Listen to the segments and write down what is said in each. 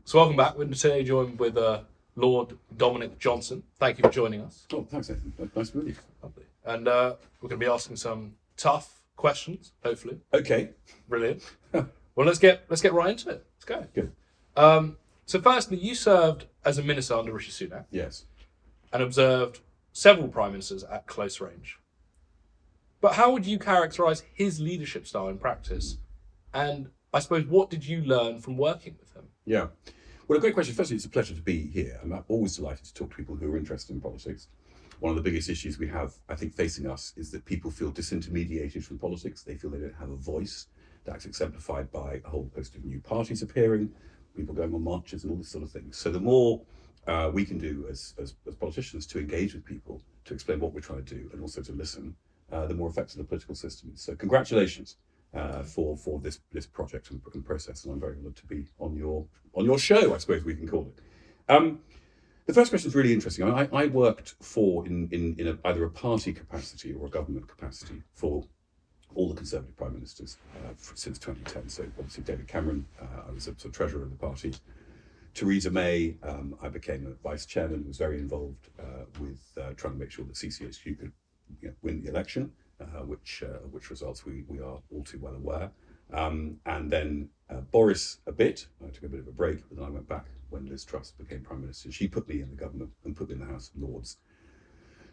So welcome back. We're today joined with Lord Dominic Johnson. Thank you for joining us. Oh, thanks, Nathan. Nice to meet you. Lovely. And we're going to be asking some tough questions, hopefully. Okay. Brilliant. Well, let's get right into it. Let's go. Good. So firstly, you served as a minister under Rishi Sunak Yes. and observed several prime ministers at close range. But how would you characterise his leadership style in practice? And I suppose, what did you learn from working with him? Yeah. Well, a great question. Firstly, it's a pleasure to be here. I'm always delighted to talk to people who are interested in politics. One of the biggest issues we have, I think, facing us is that people feel disintermediated from politics. They feel they don't have a voice. That's exemplified by a whole host of new parties appearing, people going on marches and all this sort of thing. So the more we can do as politicians to engage with people, to explain what we're trying to do and also to listen, the more effective the political system is. So congratulations for this project and process, and I'm very honoured to be on your show, I suppose we can call it. The first question is really interesting. I worked in either a party capacity or a government capacity for all the Conservative prime ministers since 2010. So obviously David Cameron, I was a sort of treasurer of the party. Theresa May, I became a vice chairman, was very involved with trying to make sure that CCHQ could win the election, which results we are all too well aware. And then Boris a bit. I took a bit of a break, but then I went back when Liz Truss became Prime Minister. She put me in the government and put me in the House of Lords.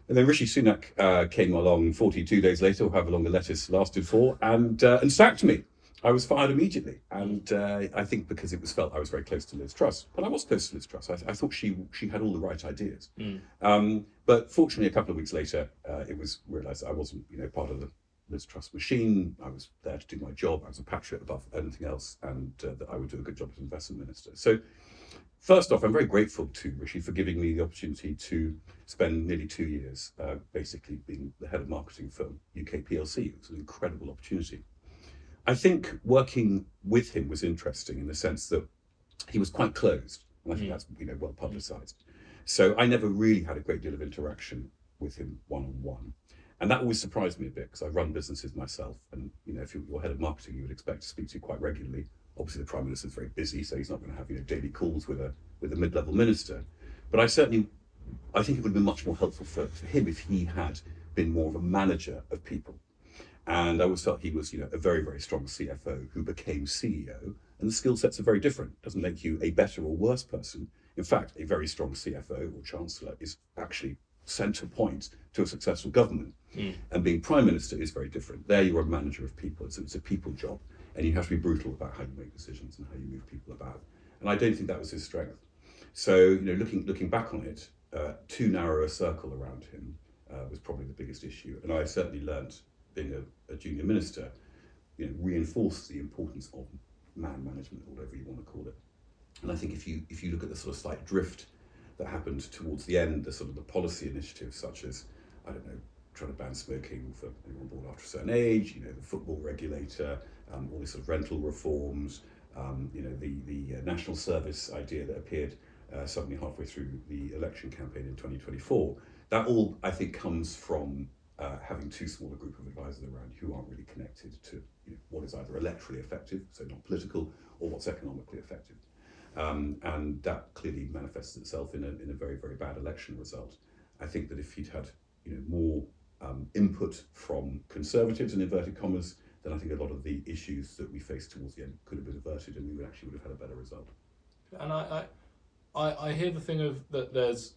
And then Rishi Sunak came along 42 days later, or however long the lettuce lasted for, and sacked me. I was fired immediately, and I think because it was felt I was very close to Liz Truss. But I was close to Liz Truss. I thought she had all the right ideas. But fortunately, a couple of weeks later, it was realised that I wasn't part of the Liz Truss machine. I was there to do my job. I was a patriot above anything else, and that I would do a good job as investment minister. So first off, I'm very grateful to Rishi for giving me the opportunity to spend nearly 2 years basically being the head of marketing for UK PLC. It was an incredible opportunity. I think working with him was interesting in the sense that he was quite closed, and I think that's well publicised. So I never really had a great deal of interaction with him one-on-one. And that always surprised me a bit because I run businesses myself, and if you're head of marketing, you would expect to speak to quite regularly. Obviously, the Prime Minister is very busy, so he's not going to have daily calls with a mid-level minister. But I think it would have been much more helpful for him if he had been more of a manager of people. And I always felt he was a very, very strong CFO who became CEO, and the skill sets are very different. It doesn't make you a better or worse person. In fact, a very strong CFO or Chancellor is actually centre point to a successful government. And being Prime Minister is very different. There you're a manager of people. It's a people job, and you have to be brutal about how you make decisions and how you move people about. And I don't think that was his strength. So looking back on it, too narrow a circle around him was probably the biggest issue. And I certainly learnt, being a junior minister, reinforced the importance of man management, or whatever you want to call it. And I think if you look at the sort of slight drift that happened towards the end, the sort of the policy initiatives such as, trying to ban smoking for anyone born after a certain age, the football regulator, all these sort of rental reforms, the national service idea that appeared suddenly halfway through the election campaign in 2024. That all, I think, comes from having too small a group of advisors around who aren't really connected to what is either electorally effective, so not political, or what's economically effective. And that clearly manifests itself in a very, very bad election result. I think that if he'd had more input from Conservatives, in inverted commas, then I think a lot of the issues that we faced towards the end could have been averted, and we would have had a better result. And I hear the thing of that there's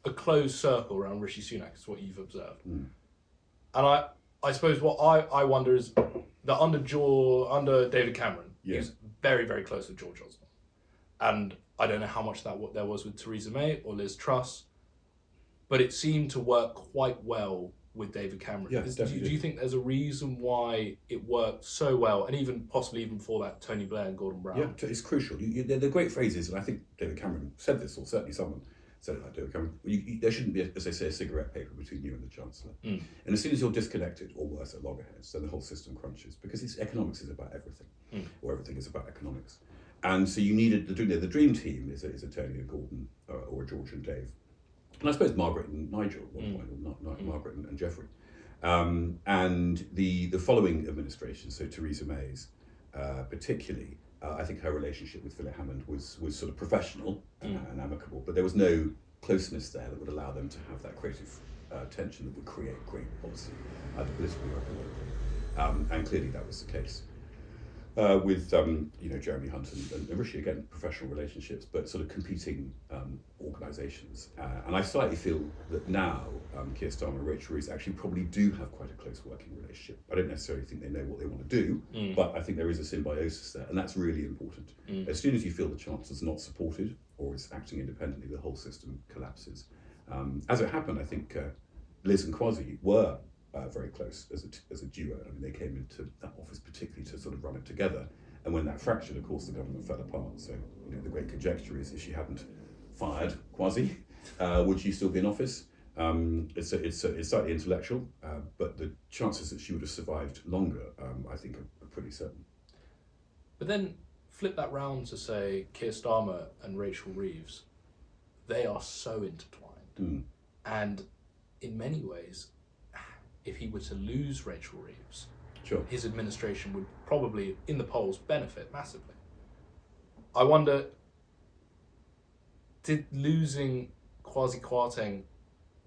a closed circle around Rishi Sunak, is what you've observed. And I suppose what I wonder is that under David Cameron, he was very, very close with George Osborne. And I don't know how much what there was with Theresa May or Liz Truss, but it seemed to work quite well with David Cameron. Yeah, do you think there's a reason why it worked so well, and even possibly even before that, Tony Blair and Gordon Brown? Yeah, it's crucial. They're great phrases, and I think David Cameron said this, or certainly someone said it like David Cameron. There shouldn't be, as they say, a cigarette paper between you and the Chancellor. And as soon as you're disconnected, or worse, at loggerheads, then the whole system crunches, because economics is about everything, or everything is about economics. And so you needed the dream team is a Tony and Gordon, or a George and Dave. And I suppose Margaret and Nigel at one point, or Margaret and Geoffrey. And the following administration, so Theresa May's particularly, I think her relationship with Philip Hammond was sort of professional and amicable, but there was no closeness there that would allow them to have that creative tension that would create great policy, either politically or economically. And clearly that was the case. With Jeremy Hunt and Rishi, again, professional relationships, but sort of competing organisations. And I slightly feel that now Keir Starmer and Rachel Reeves actually probably do have quite a close working relationship. I don't necessarily think they know what they want to do, but I think there is a symbiosis there, and that's really important. As soon as you feel the Chancellor's not supported or is acting independently, the whole system collapses. As it happened, I think Liz and Kwasi were very close as a duo. I mean, they came into that office particularly to sort of run it together. And when that fractured, of course, the government fell apart. So, the great conjecture is if she hadn't fired Kwasi, would she still be in office? It's slightly intellectual, but the chances that she would have survived longer, I think, are pretty certain. But then flip that round to say Keir Starmer and Rachel Reeves, they are so intertwined. And in many ways, if he were to lose Rachel Reeves, sure, his administration would probably, in the polls, benefit massively. I wonder, did losing Kwasi Kwarteng,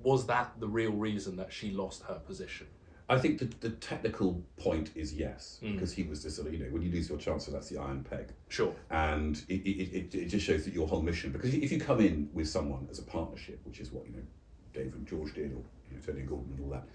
was that the real reason that she lost her position? I think the technical point is yes, because he was the sort of, when you lose your chancellor, that's the iron peg. Sure. And it just shows that your whole mission, because if you come in with someone as a partnership, which is what, Dave and George did, or Tony and Gordon and all that,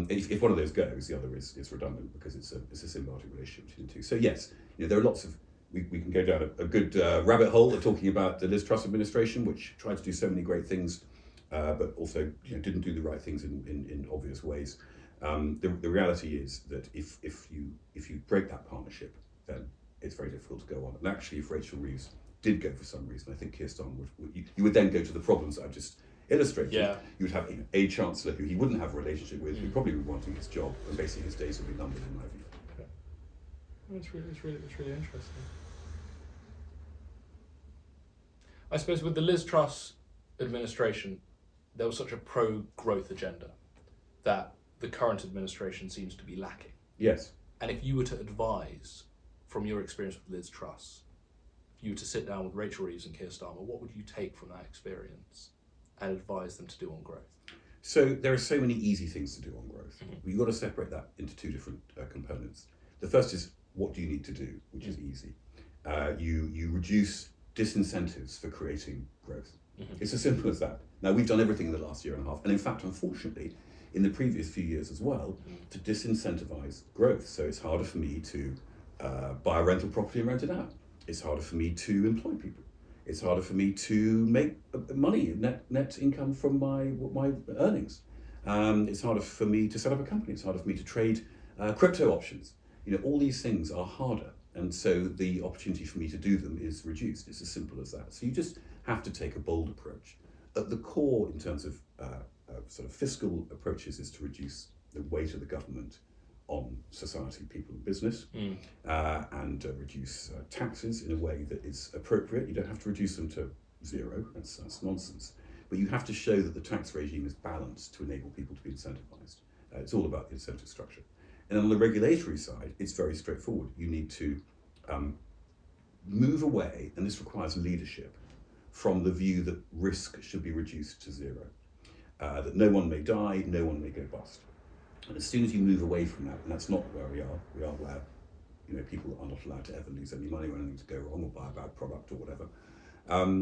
if one of those goes, the other is redundant because it's a symbiotic relationship between the two. So yes, there are lots of, we can go down a good rabbit hole of talking about the Liz Truss administration, which tried to do so many great things, but also didn't do the right things in obvious ways. The reality is that if you break that partnership, then it's very difficult to go on. And actually, if Rachel Reeves did go for some reason, I think Keir Starmer you would then go to the problems that I've just illustrated. Yeah. You would have a chancellor who he wouldn't have a relationship with, who probably would be wanting his job, and basically his days would be numbered, in my view. Okay. It's really interesting. I suppose with the Liz Truss administration, there was such a pro-growth agenda that the current administration seems to be lacking. Yes. And if you were to advise, from your experience with Liz Truss, if you were to sit down with Rachel Reeves and Keir Starmer, what would you take from that experience and advise them to do on growth? So there are so many easy things to do on growth. You've got to separate that into two different components. The first is, what do you need to do, which is easy. You reduce disincentives for creating growth. It's as simple as that. Now, we've done everything in the last year and a half, and in fact, unfortunately, in the previous few years as well, to disincentivize growth. So it's harder for me to buy a rental property and rent it out. It's harder for me to employ people. It's harder for me to make money, net income from my earnings. It's harder for me to set up a company. It's harder for me to trade crypto options. All these things are harder. And so the opportunity for me to do them is reduced. It's as simple as that. So you just have to take a bold approach. At the core, in terms of sort of fiscal approaches, is to reduce the weight of the government on society, people and business, and reduce taxes in a way that is appropriate. You don't have to reduce them to zero, that's nonsense. But you have to show that the tax regime is balanced to enable people to be incentivized. It's all about the incentive structure. And on the regulatory side, it's very straightforward. You need to move away, and this requires leadership, from the view that risk should be reduced to zero. That no one may die, no one may go bust. And as soon as you move away from that, and that's not where we are where people are not allowed to ever lose any money or anything to go wrong or buy a bad product or whatever.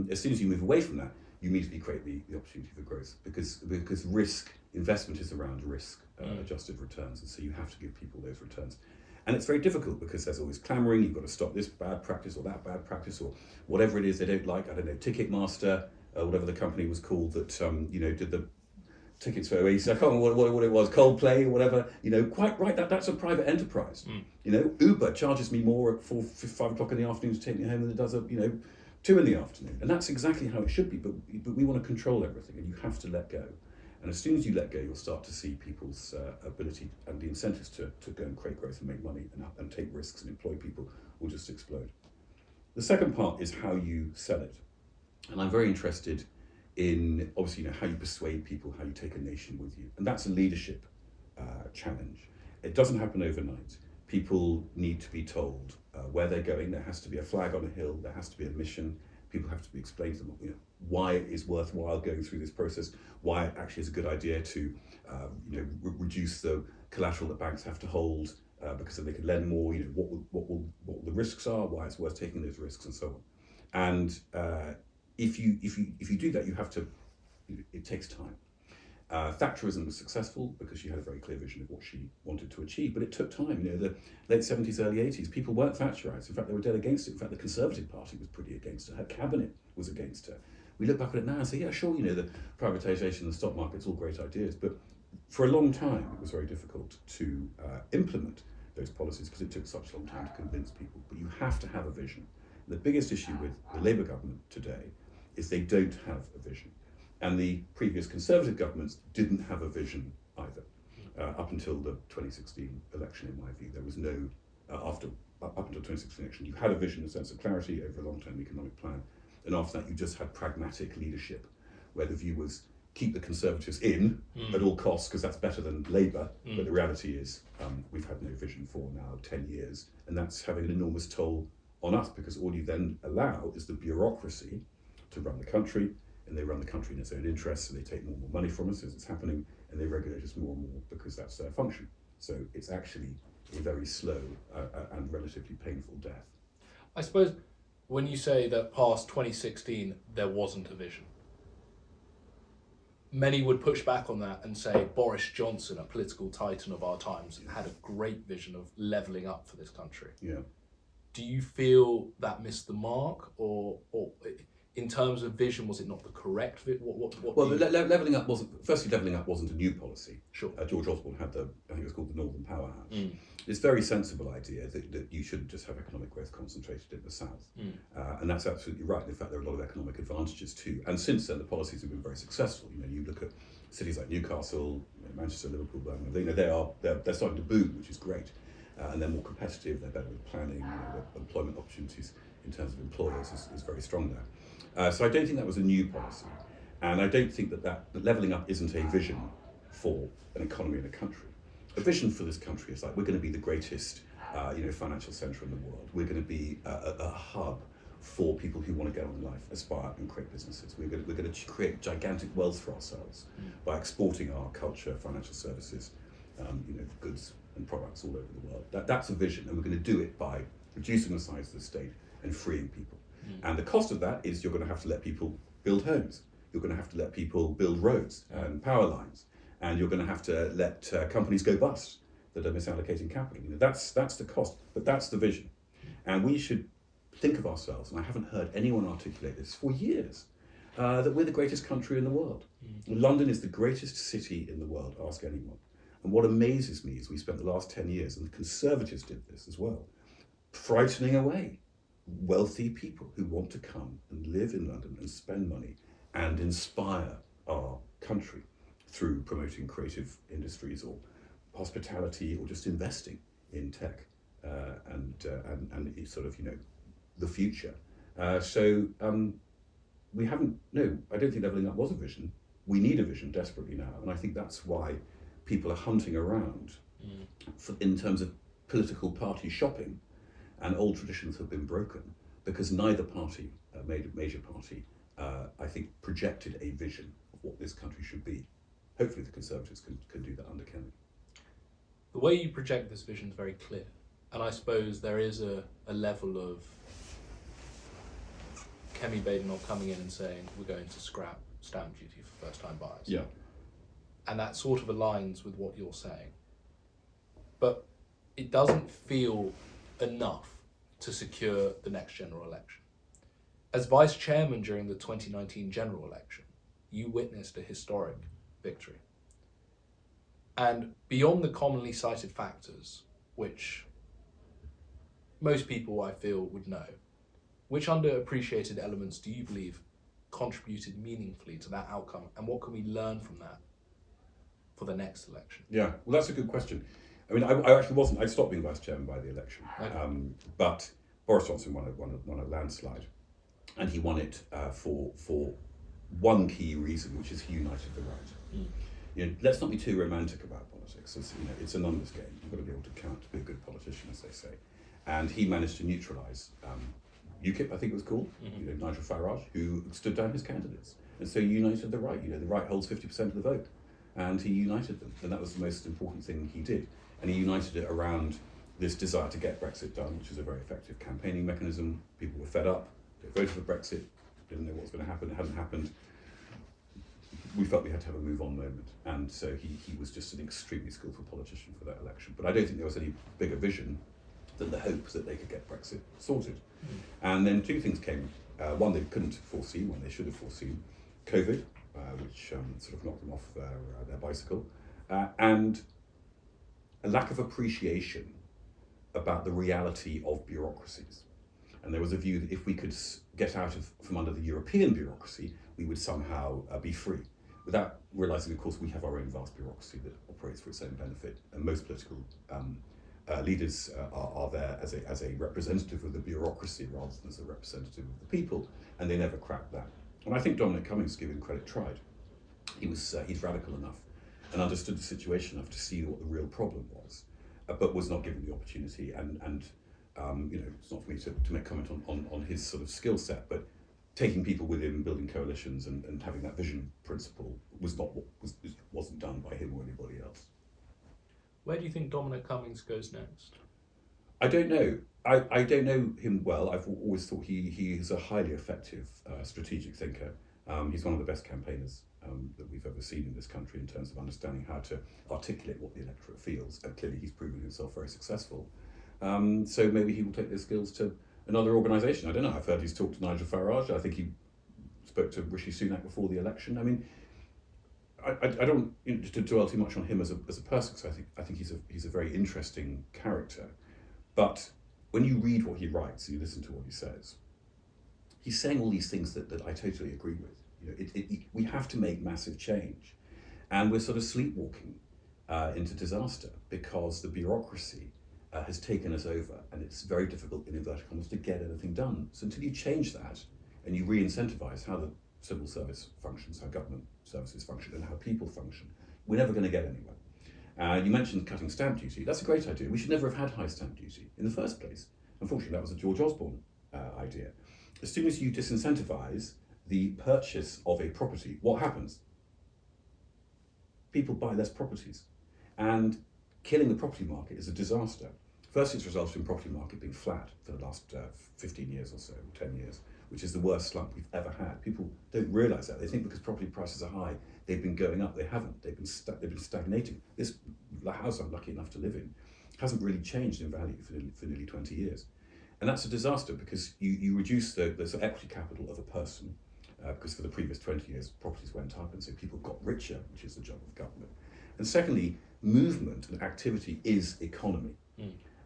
As soon as you move away from that, you immediately create the opportunity for growth, because risk investment is around risk adjusted returns, and so you have to give people those returns. And it's very difficult because there's always clamouring, you've got to stop this bad practice or that bad practice or whatever it is they don't like. I don't know, Ticketmaster, whatever the company was called that did the tickets for Oasis, I can't remember what it was, Coldplay or whatever, quite right, that's a private enterprise. Uber charges me more at 5 o'clock in the afternoon to take me home than it does at 2 in the afternoon. And that's exactly how it should be, but we want to control everything, and you have to let go. And as soon as you let go, you'll start to see people's ability and the incentives to go and create growth and make money and take risks and employ people will just explode. The second part is how you sell it. And I'm very interested in, obviously, how you persuade people, how you take a nation with you. And that's a leadership challenge. It doesn't happen overnight. People need to be told where they're going. There has to be a flag on a hill. There has to be a mission. People have to be explained to them, why it is worthwhile going through this process. Why it actually is a good idea to, reduce the collateral that banks have to hold because then they can lend more. What the risks are. Why it's worth taking those risks and so on. And if you do that, you have to. It takes time. Thatcherism was successful because she had a very clear vision of what she wanted to achieve, but it took time. The late 70s, early 80s, people weren't Thatcherised. In fact, they were dead against it. In fact, the Conservative Party was pretty against her. Her cabinet was against her. We look back at it now and say, yeah, sure, the privatisation and the stock market's all great ideas, but for a long time it was very difficult to implement those policies because it took such a long time to convince people. But you have to have a vision. The biggest issue with the Labour government today is they don't have a vision. And the previous Conservative governments didn't have a vision either. Up until the 2016 election, in my view, there was no, up until the 2016 election, you had a vision, a sense of clarity over a long-term economic plan. And after that, you just had pragmatic leadership, where the view was keep the Conservatives in at all costs, because that's better than Labour. But the reality is we've had no vision for now 10 years. And that's having an enormous toll on us, because all you then allow is the bureaucracy to run the country, and they run the country in its own interests, and they take more and more money from us as it's happening, and they regulate us more and more because that's their function. So it's actually a very slow and relatively painful death. I suppose when you say that past 2016 there wasn't a vision, many would push back on that and say Boris Johnson, a political titan of our times, had a great vision of levelling up for this country. Yeah. Do you feel that missed the mark, or in terms of vision, was it not the correct? Levelling up wasn't a new policy. Sure. George Osborne had I think it was called the Northern Powerhouse. It's a very sensible idea that you shouldn't just have economic growth concentrated in the south. And that's absolutely right. In fact, there are a lot of economic advantages too. And since then, the policies have been very successful. You look at cities like Newcastle, Manchester, Liverpool, Birmingham. They're starting to boom, which is great. And they're more competitive. They're better with planning. The employment opportunities in terms of employers is very strong there. So I don't think that was a new policy, and I don't think that levelling up isn't a vision for an economy in a country. A vision for this country is like, we're going to be the greatest, financial centre in the world. We're going to be a hub for people who want to get on in life, aspire and create businesses. We're going to create gigantic wealth for ourselves by exporting our culture, financial services, goods and products all over the world. That's a vision, and we're going to do it by reducing the size of the state and freeing people. And the cost of that is you're going to have to let people build homes. You're going to have to let people build roads and power lines. And you're going to have to let companies go bust that are misallocating capital. That's the cost, but that's the vision. And we should think of ourselves, and I haven't heard anyone articulate this for years, that we're the greatest country in the world. London is the greatest city in the world, ask anyone. And what amazes me is we spent the last 10 years, and the Conservatives did this as well, frightening away wealthy people who want to come and live in London and spend money and inspire our country through promoting creative industries or hospitality or just investing in tech and sort of the future. We haven't. No, I don't think levelling up was a vision. We need a vision desperately now, and I think that's why people are hunting around in terms of political party shopping. And old traditions have been broken because neither party, major party, I think, projected a vision of what this country should be. Hopefully the Conservatives can do that under Kemi. The way you project this vision is very clear. And I suppose there is a level of Kemi Badenoch coming in and saying, we're going to scrap stamp duty for first-time buyers. Yeah. And that sort of aligns with what you're saying. But it doesn't feel enough to secure the next general election. As vice chairman during the 2019 general election, you witnessed a historic victory. And beyond the commonly cited factors, which most people I feel would know, which underappreciated elements do you believe contributed meaningfully to that outcome, and what can we learn from that for the next election? Yeah, well, that's a good question. I mean, I actually wasn't. I stopped being vice chairman by the election, but Boris Johnson won a landslide, and he won it for one key reason, which is he united the right. let's not be too romantic about politics. It's a numbers game. You've got to be able to count to be a good politician, as they say. And he managed to neutralise UKIP, I think it was called, Nigel Farage, who stood down his candidates. And so he united the right. The right holds 50% of the vote. And he united them. And that was the most important thing he did. And he united it around this desire to get Brexit done, which is a very effective campaigning mechanism. People were fed up. They voted for Brexit. Didn't know what was going to happen. It hadn't happened. We felt we had to have a move on moment. And so he was just an extremely skillful politician for that election. But I don't think there was any bigger vision than the hope that they could get Brexit sorted. And then two things came. One they couldn't foresee, one they should have foreseen. COVID, which sort of knocked them off their bicycle. And a lack of appreciation about the reality of bureaucracies. And there was a view that if we could get out from under the European bureaucracy, we would somehow be free. Without realising, of course, we have our own vast bureaucracy that operates for its own benefit. And most political leaders are there as a representative of the bureaucracy rather than as a representative of the people, and they never cracked that. And I think Dominic Cummings, given credit, tried. He's radical enough and understood the situation enough to see what the real problem was, but was not given the opportunity. And it's not for me to make comment on his sort of skill set, but taking people with him, building coalitions, and having that vision principle wasn't done by him or anybody else. Where do you think Dominic Cummings goes next? I don't know. I don't know him well. I've always thought he is a highly effective strategic thinker. He's one of the best campaigners that we've ever seen in this country in terms of understanding how to articulate what the electorate feels. And clearly he's proven himself very successful. So maybe he will take those skills to another organisation. I don't know. I've heard he's talked to Nigel Farage. I think he spoke to Rishi Sunak before the election. I mean, I don't to dwell too much on him as a person, because I think he's a very interesting character. But when you read what he writes and you listen to what he says, he's saying all these things that I totally agree with. We have to make massive change, and we're sort of sleepwalking into disaster because the bureaucracy has taken us over, and it's very difficult in inverted commas to get anything done. So until you change that and you re-incentivize how the civil service functions, how government services function, and how people function, we're never going to get anywhere. You mentioned cutting stamp duty. That's a great idea. We should never have had high stamp duty in the first place. Unfortunately, that was a George Osborne idea. As soon as you disincentivize the purchase of a property, what happens? People buy less properties. And killing the property market is a disaster. First, it's resulted in property market being flat for the last 15 years or so, 10 years, which is the worst slump we've ever had. People don't realise that. They think because property prices are high, they've been going up. They haven't. They've been stagnating. The house I'm lucky enough to live in hasn't really changed in value for nearly 20 years. And that's a disaster because you reduce the sort of equity capital of a person because for the previous 20 years, properties went up and so people got richer, which is the job of government. And secondly, movement and activity is economy.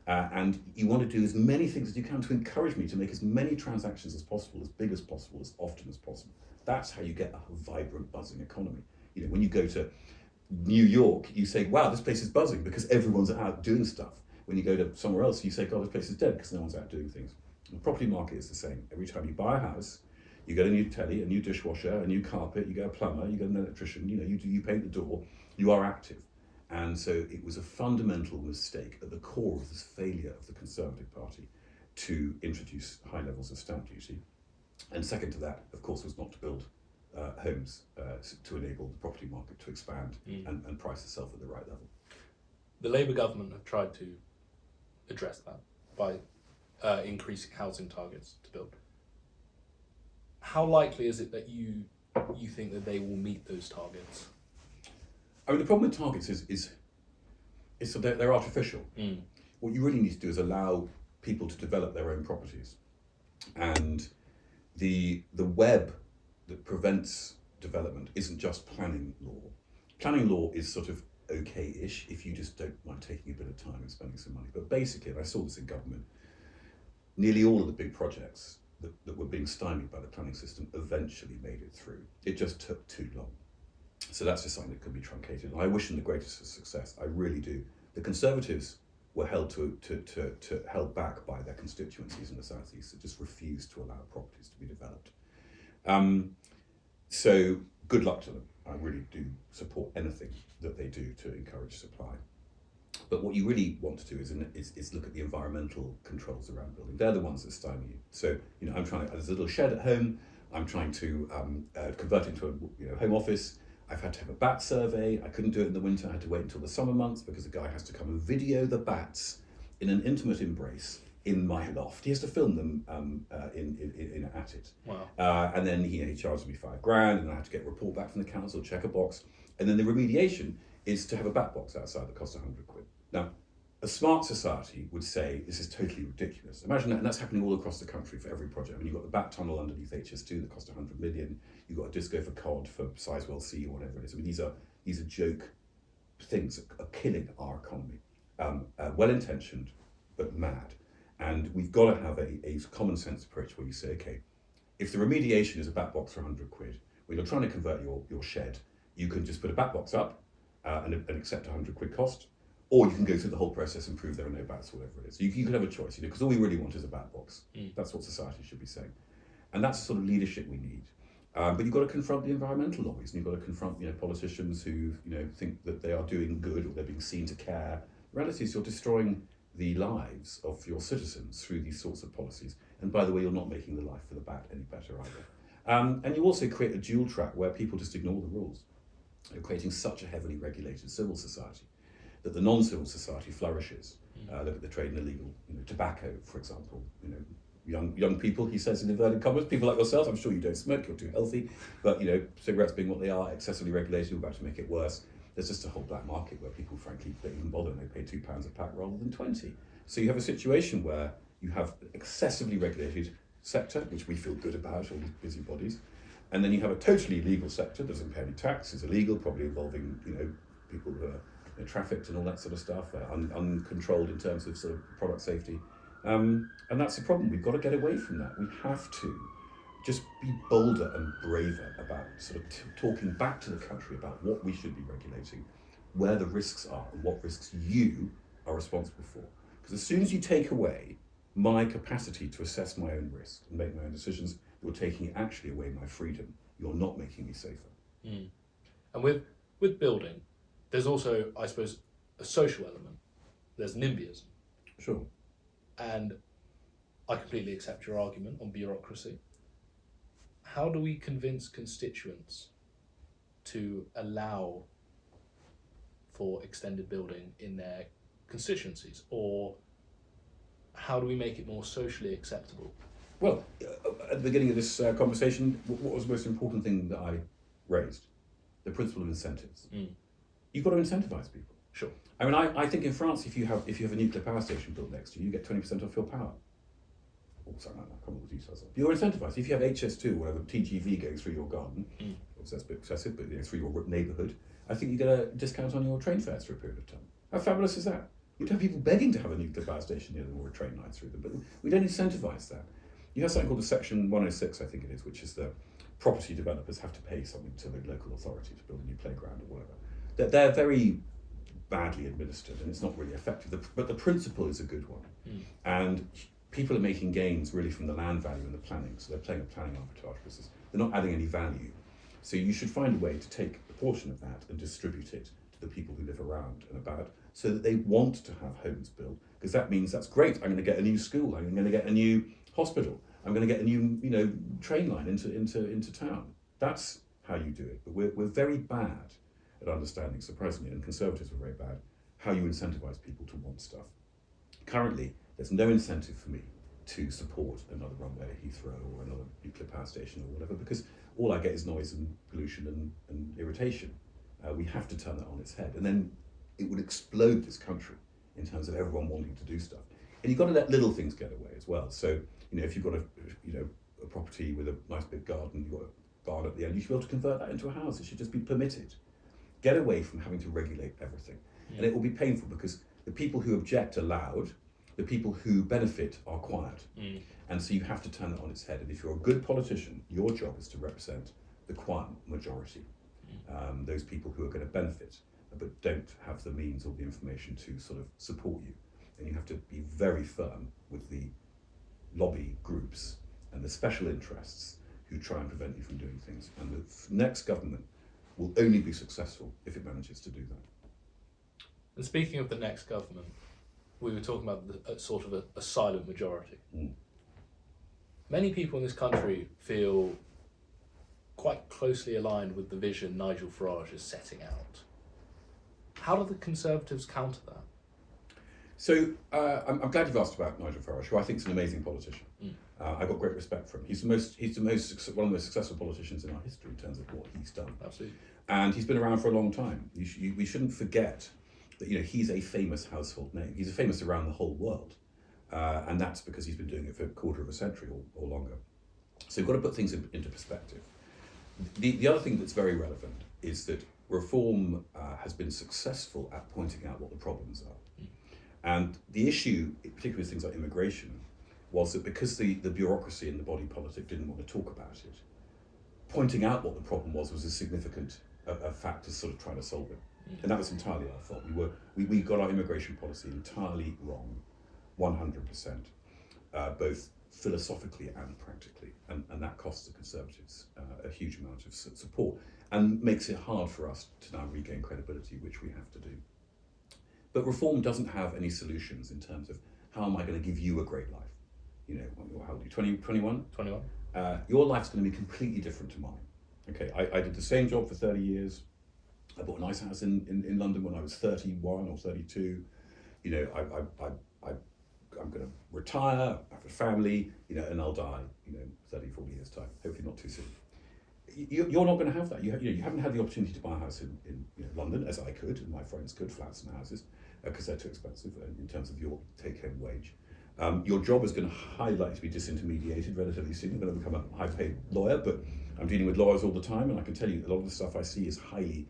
And you want to do as many things as you can to encourage me to make as many transactions as possible, as big as possible, as often as possible. That's how you get a vibrant, buzzing economy. When you go to New York, you say, wow, this place is buzzing because everyone's out doing stuff. When you go to somewhere else, you say, God, this place is dead because no one's out doing things. The property market is the same. Every time you buy a house, you get a new telly, a new dishwasher, a new carpet, you get a plumber, you get an electrician, you paint the door, you are active. And so it was a fundamental mistake at the core of this failure of the Conservative Party to introduce high levels of stamp duty. And second to that, of course, was not to build homes to enable the property market to expand and price itself at the right level. The Labour government have tried to address that by increasing housing targets to build. How likely is it that you think that they will meet those targets? I mean, the problem with targets is so they're artificial. What you really need to do is allow people to develop their own properties. And the web that prevents development isn't just planning law. Planning law is sort of okay-ish if you just don't mind taking a bit of time and spending some money. But basically, and I saw this in government, nearly all of the big projects that were being stymied by the planning system eventually made it through. It just took too long. So that's just something that could be truncated. And I wish them the greatest success. I really do. The Conservatives were held back by their constituencies in the South East that just refused to allow properties to be developed. So good luck to them. I really do support anything that they do to encourage supply. But what you really want to do is look at the environmental controls around building. They're the ones that stymie you. So, there's a little shed at home. I'm trying to convert it into a home office. I've had to have a bat survey. I couldn't do it in the winter. I had to wait until the summer months because the guy has to come and video the bats in an intimate embrace in my loft. He has to film them at it. Wow. And then he charged me $5,000, and I had to get a report back from the council, check a box, and then the remediation is to have a bat box outside that costs £100. Now, a smart society would say this is totally ridiculous. Imagine that, and that's happening all across the country for every project. I mean, you've got the bat tunnel underneath HS2 that cost 100 million. You've got a disco for cod for Sizewell C or whatever it is. I mean, these are joke things that are killing our economy. Well-intentioned, but mad. And we've got to have a common sense approach where you say, okay, if the remediation is a bat box for £100, when you're trying to convert your shed, you can just put a bat box up and accept £100 cost, or you can go through the whole process and prove there are no bats, whatever it is. You can have a choice, because all we really want is a bat box. That's what society should be saying. And that's the sort of leadership we need. But you've got to confront the environmental lobbies, and you've got to confront politicians who think that they are doing good or they're being seen to care. The reality is you're destroying the lives of your citizens through these sorts of policies. And by the way, you're not making the life for the bat any better either. And you also create a dual track where people just ignore the rules. You're creating such a heavily regulated civil society that the non-civil society flourishes. Look at the trade in illegal tobacco, for example. Young people, he says in inverted commas, people like yourself, I'm sure you don't smoke, you're too healthy, but cigarettes being what they are, excessively regulated, we're about to make it worse. There's just a whole black market where people frankly don't even bother, and they pay £2 a pack rather than 20. So you have a situation where you have an excessively regulated sector, which we feel good about, all these busybodies, and then you have a totally illegal sector, doesn't pay any tax, is illegal, probably involving people who are trafficked and all that sort of stuff, uncontrolled in terms of sort of product safety. And that's the problem. We've got to get away from that. We have to just be bolder and braver about sort of talking back to the country about what we should be regulating, where the risks are, and what risks you are responsible for. Because as soon as you take away my capacity to assess my own risk and make my own decisions, you're taking actually away my freedom. You're not making me safer. And with building, there's also, I suppose, a social element. There's NIMBYism. Sure. And I completely accept your argument on bureaucracy. How do we convince constituents to allow for extended building in their constituencies? Or how do we make it more socially acceptable? Well, at the beginning of this conversation, what was the most important thing that I raised? The principle of incentives. You've got to incentivize people. Sure. I mean, I think in France, if you have a nuclear power station built next to you, you get 20% off your power. Or something like that. I can't remember the details. You're incentivized. If you have HS2 or whatever TGV going through your garden, obviously that's a bit excessive, but through your neighbourhood, I think you get a discount on your train fares for a period of time. How fabulous is that? You'd have people begging to have a nuclear power station near them or a train line through them, but we don't incentivize that. You have something called the Section 106, I think it is, which is the property developers have to pay something to the local authority to build a new playground or whatever. They're very badly administered and it's not really effective, but the principle is a good one. And people are making gains really from the land value and the planning, so they're playing a planning arbitrage business. They're not adding any value. So you should find a way to take a portion of that and distribute it to the people who live around and about, so that they want to have homes built, because that means that's great. I'm going to get a new school. I'm going to get a new hospital. I'm going to get a new train line into town. That's how you do it. But we're very bad at understanding, surprisingly, and Conservatives are very bad, how you incentivize people to want stuff. Currently, there's no incentive for me to support another runway at Heathrow or another nuclear power station or whatever, because all I get is noise and pollution and irritation. We have to turn that on its head, and then it would explode this country in terms of everyone wanting to do stuff. And you've got to let little things get away as well. So, if you've got a property with a nice big garden, you've got a barn at the end, you should be able to convert that into a house. It should just be permitted. Get away from having to regulate everything. And it will be painful, because the people who object are loud, the people who benefit are quiet. And so you have to turn that on its head. And if you're a good politician, your job is to represent the quiet majority, those people who are going to benefit, but don't have the means or the information to sort of support you. And you have to be very firm with the lobby groups and the special interests who try and prevent you from doing things. And the next government will only be successful if it manages to do that. And speaking of the next government, we were talking about sort of a silent majority. Many people in this country feel quite closely aligned with the vision Nigel Farage is setting out. How do the Conservatives counter that? So I'm glad you've asked about Nigel Farage, who I think is an amazing politician. I've got great respect for him. He's one of the most successful politicians in our history in terms of what he's done. Absolutely. And he's been around for a long time. We shouldn't forget that he's a famous household name. He's famous around the whole world, and that's because he's been doing it for a quarter of a century or longer. So you've got to put things into perspective. The other thing that's very relevant is that reform has been successful at pointing out what the problems are. And the issue, particularly with things like immigration, was that because the bureaucracy and the body politic didn't want to talk about it, pointing out what the problem was a significant fact to sort of try to solve it. And that was entirely our fault. We got our immigration policy entirely wrong, 100%, both philosophically and practically. And that costs the Conservatives a huge amount of support and makes it hard for us to now regain credibility, which we have to do. But reform doesn't have any solutions in terms of how am I going to give you a great life? How old are you, 20, 21? 21. Your life's going to be completely different to mine. Okay, I did the same job for 30 years. I bought a nice house in London when I was 31 or 32. I'm going to retire, have a family, and I'll die, 30, 40 years time. Hopefully not too soon. You're not going to have that. You haven't had the opportunity to buy a house in London, as I could, and my friends could, flats and houses, because they're too expensive in terms of your take-home wage. Your job is going to highly likely to be disintermediated relatively soon. You're going to become a high-paid lawyer, but I'm dealing with lawyers all the time, and I can tell you a lot of the stuff I see is highly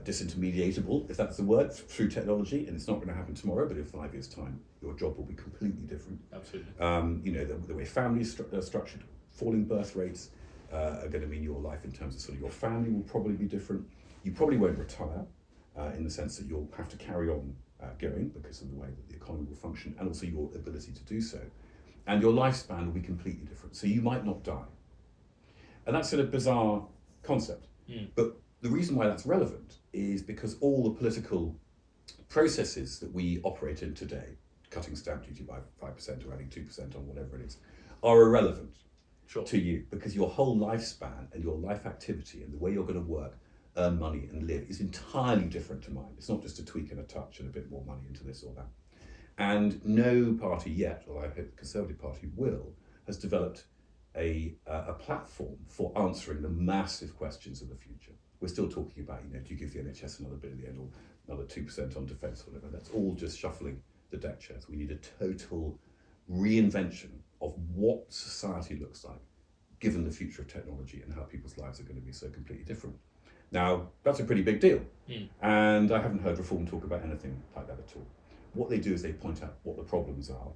disintermediatable, if that's the word, through technology, and it's not going to happen tomorrow, but in 5 years' time, your job will be completely different. Absolutely. The way families are structured, falling birth rates are going to mean your life in terms of sort of your family will probably be different. You probably won't retire in the sense that you'll have to carry on going because of the way that the economy will function and also your ability to do so. And your lifespan will be completely different. So you might not die. And that's sort of bizarre concept. But the reason why that's relevant is because all the political processes that we operate in today, cutting stamp duty by 5% or adding 2% on whatever it is, are irrelevant to you because your whole lifespan and your life activity and the way you're going to work, earn money and live is entirely different to mine. It's not just a tweak and a touch and a bit more money into this or that. And no party yet, or I hope the Conservative Party will, has developed a platform for answering the massive questions of the future. We're still talking about, do you give the NHS another $1 billion or another 2% on defence or whatever? That's all just shuffling the deck chairs. We need a total reinvention of what society looks like, given the future of technology and how people's lives are going to be so completely different. Now, that's a pretty big deal. And I haven't heard Reform talk about anything like that at all. What they do is they point out what the problems are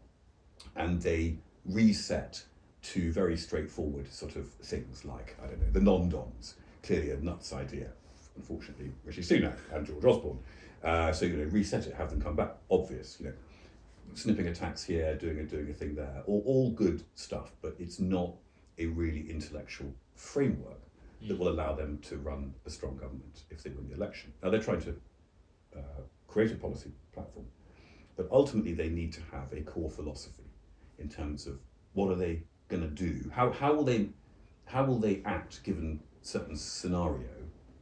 and they reset to very straightforward sort of things like, the non-doms. Clearly a nuts idea, unfortunately, Rishi Sunak and George Osborne. So, reset it, have them come back. Obvious, snipping a tax here, doing a thing there. All good stuff, but it's not a really intellectual framework that will allow them to run a strong government if they win the election. Now, they're trying to create a policy platform, but ultimately they need to have a core philosophy in terms of what are they going to do? How will they act given certain scenario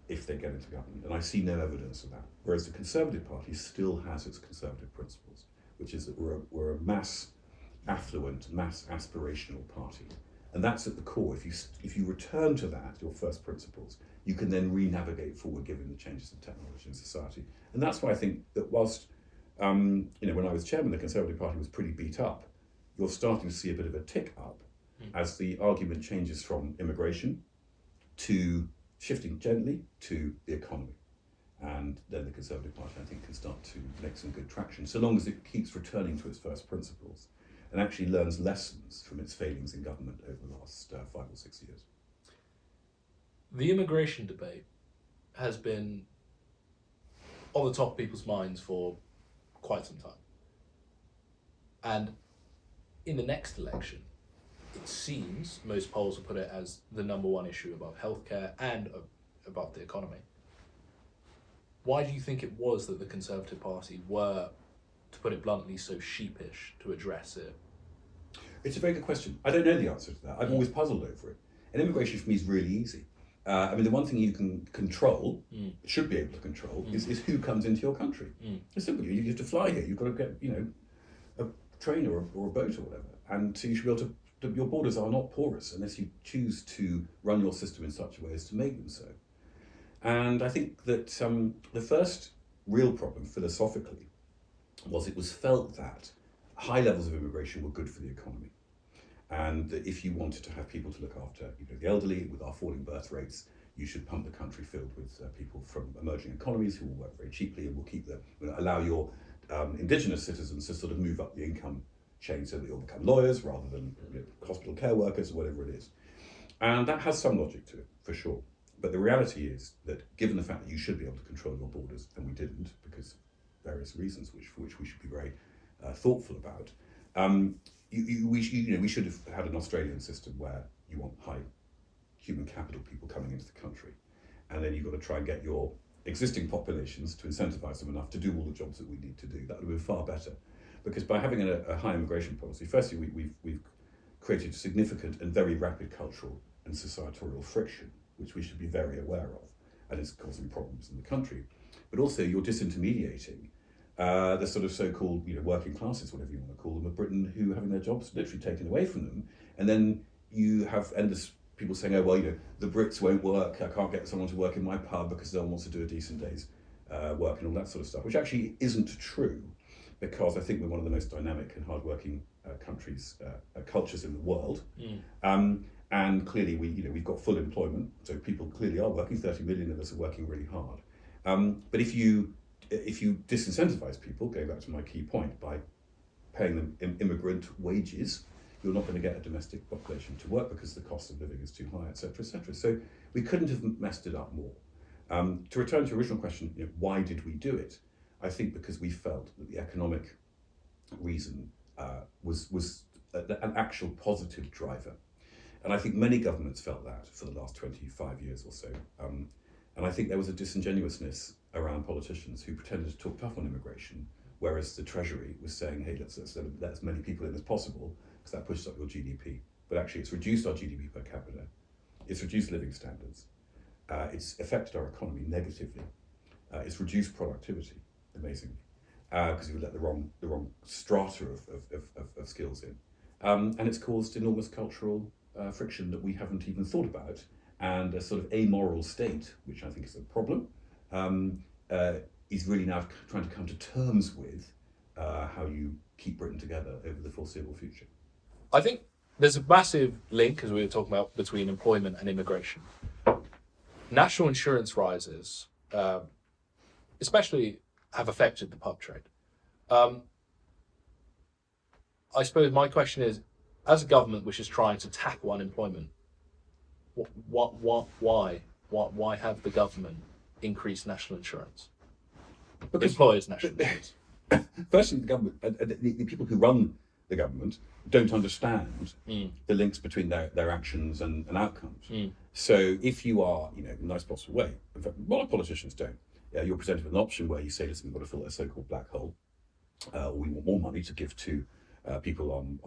if they get into government? And I see no evidence of that. Whereas the Conservative Party still has its conservative principles, which is that we're a mass affluent, mass aspirational party. And that's at the core. If you return to that, your first principles, you can then re-navigate forward given the changes in technology and society. And that's why I think that whilst, when I was chairman, the Conservative Party was pretty beat up, you're starting to see a bit of a tick up as the argument changes from immigration to shifting gently to the economy. And then the Conservative Party, I think, can start to make some good traction, so long as it keeps returning to its first principles and actually learns lessons from its failings in government over the last 5 or 6 years. The immigration debate has been on the top of people's minds for quite some time. And in the next election, it seems most polls will put it as the number one issue above healthcare and above the economy. Why do you think it was that the Conservative Party were, to put it bluntly, so sheepish to address it? It's a very good question. I don't know the answer to that. I'm always puzzled over it. And immigration for me is really easy. I mean, the one thing you can control, should be able to control, is who comes into your country. It's simple. You have to fly here. You've got to get, a train or a boat or whatever. And so you should be able to, your borders are not porous unless you choose to run your system in such a way as to make them so. And I think that the first real problem philosophically was it was felt that high levels of immigration were good for the economy. And that if you wanted to have people to look after the elderly, with our falling birth rates, you should pump the country filled with people from emerging economies who will work very cheaply and will allow your indigenous citizens to sort of move up the income chain so that you'll become lawyers rather than hospital care workers or whatever it is. And that has some logic to it, for sure. But the reality is that given the fact that you should be able to control your borders, and we didn't, because various reasons for which we should be very thoughtful about, we should have had an Australian system where you want high human capital people coming into the country, and then you've got to try and get your existing populations to incentivize them enough to do all the jobs that we need to do. That would have been far better, because by having a high immigration policy, firstly we've created significant and very rapid cultural and societal friction, which we should be very aware of, and it's causing problems in the country. But also you're disintermediating the sort of so-called working classes, whatever you want to call them, of Britain, who are having their jobs literally taken away from them. And then you have endless people saying, oh, well, the Brits won't work, I can't get someone to work in my pub because no one wants to do a decent day's work and all that sort of stuff, which actually isn't true, because I think we're one of the most dynamic and hardworking cultures in the world. And clearly we've got full employment, so people clearly are working. 30 million of us are working really hard. But if you disincentivize people, going back to my key point, by paying them immigrant wages, you're not going to get a domestic population to work because the cost of living is too high, etc., etc. So we couldn't have messed it up more. To return to your original question, why did we do it? I think because we felt that the economic reason was an actual positive driver. And I think many governments felt that for the last 25 years or so. And I think there was a disingenuousness around politicians who pretended to talk tough on immigration, whereas the Treasury was saying, hey, let's let as many people in as possible, because that pushes up your GDP. But actually it's reduced our GDP per capita, it's reduced living standards, it's affected our economy negatively, it's reduced productivity, amazingly, because we let the wrong strata of skills in. And it's caused enormous cultural friction that we haven't even thought about, and a sort of amoral state, which I think is a problem, is really now trying to come to terms with how you keep Britain together over the foreseeable future. I think there's a massive link, as we were talking about, between employment and immigration. National insurance rises, especially, have affected the pub trade. I suppose my question is, as a government which is trying to tackle unemployment, why have the government increased national insurance? Because employers' national insurance. Firstly, the government, the people who run the government don't understand the links between their actions and outcomes. So if you are, in a nice possible way, in fact, a lot of politicians don't, you're presented with an option where you say, listen, we've got to fill a so-called black hole, or we want more money to give to people on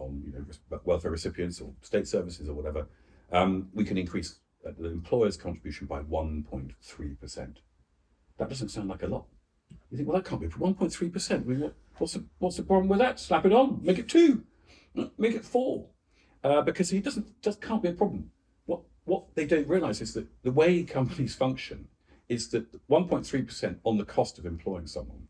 welfare recipients or state services or whatever. We can increase the employer's contribution by 1.3%. That doesn't sound like a lot. You think, well, that can't be for 1.3%. I mean, what's the problem with that? Slap it on, make it 2, make it 4, because it just can't be a problem. What they don't realise is that the way companies function is that 1.3% on the cost of employing someone,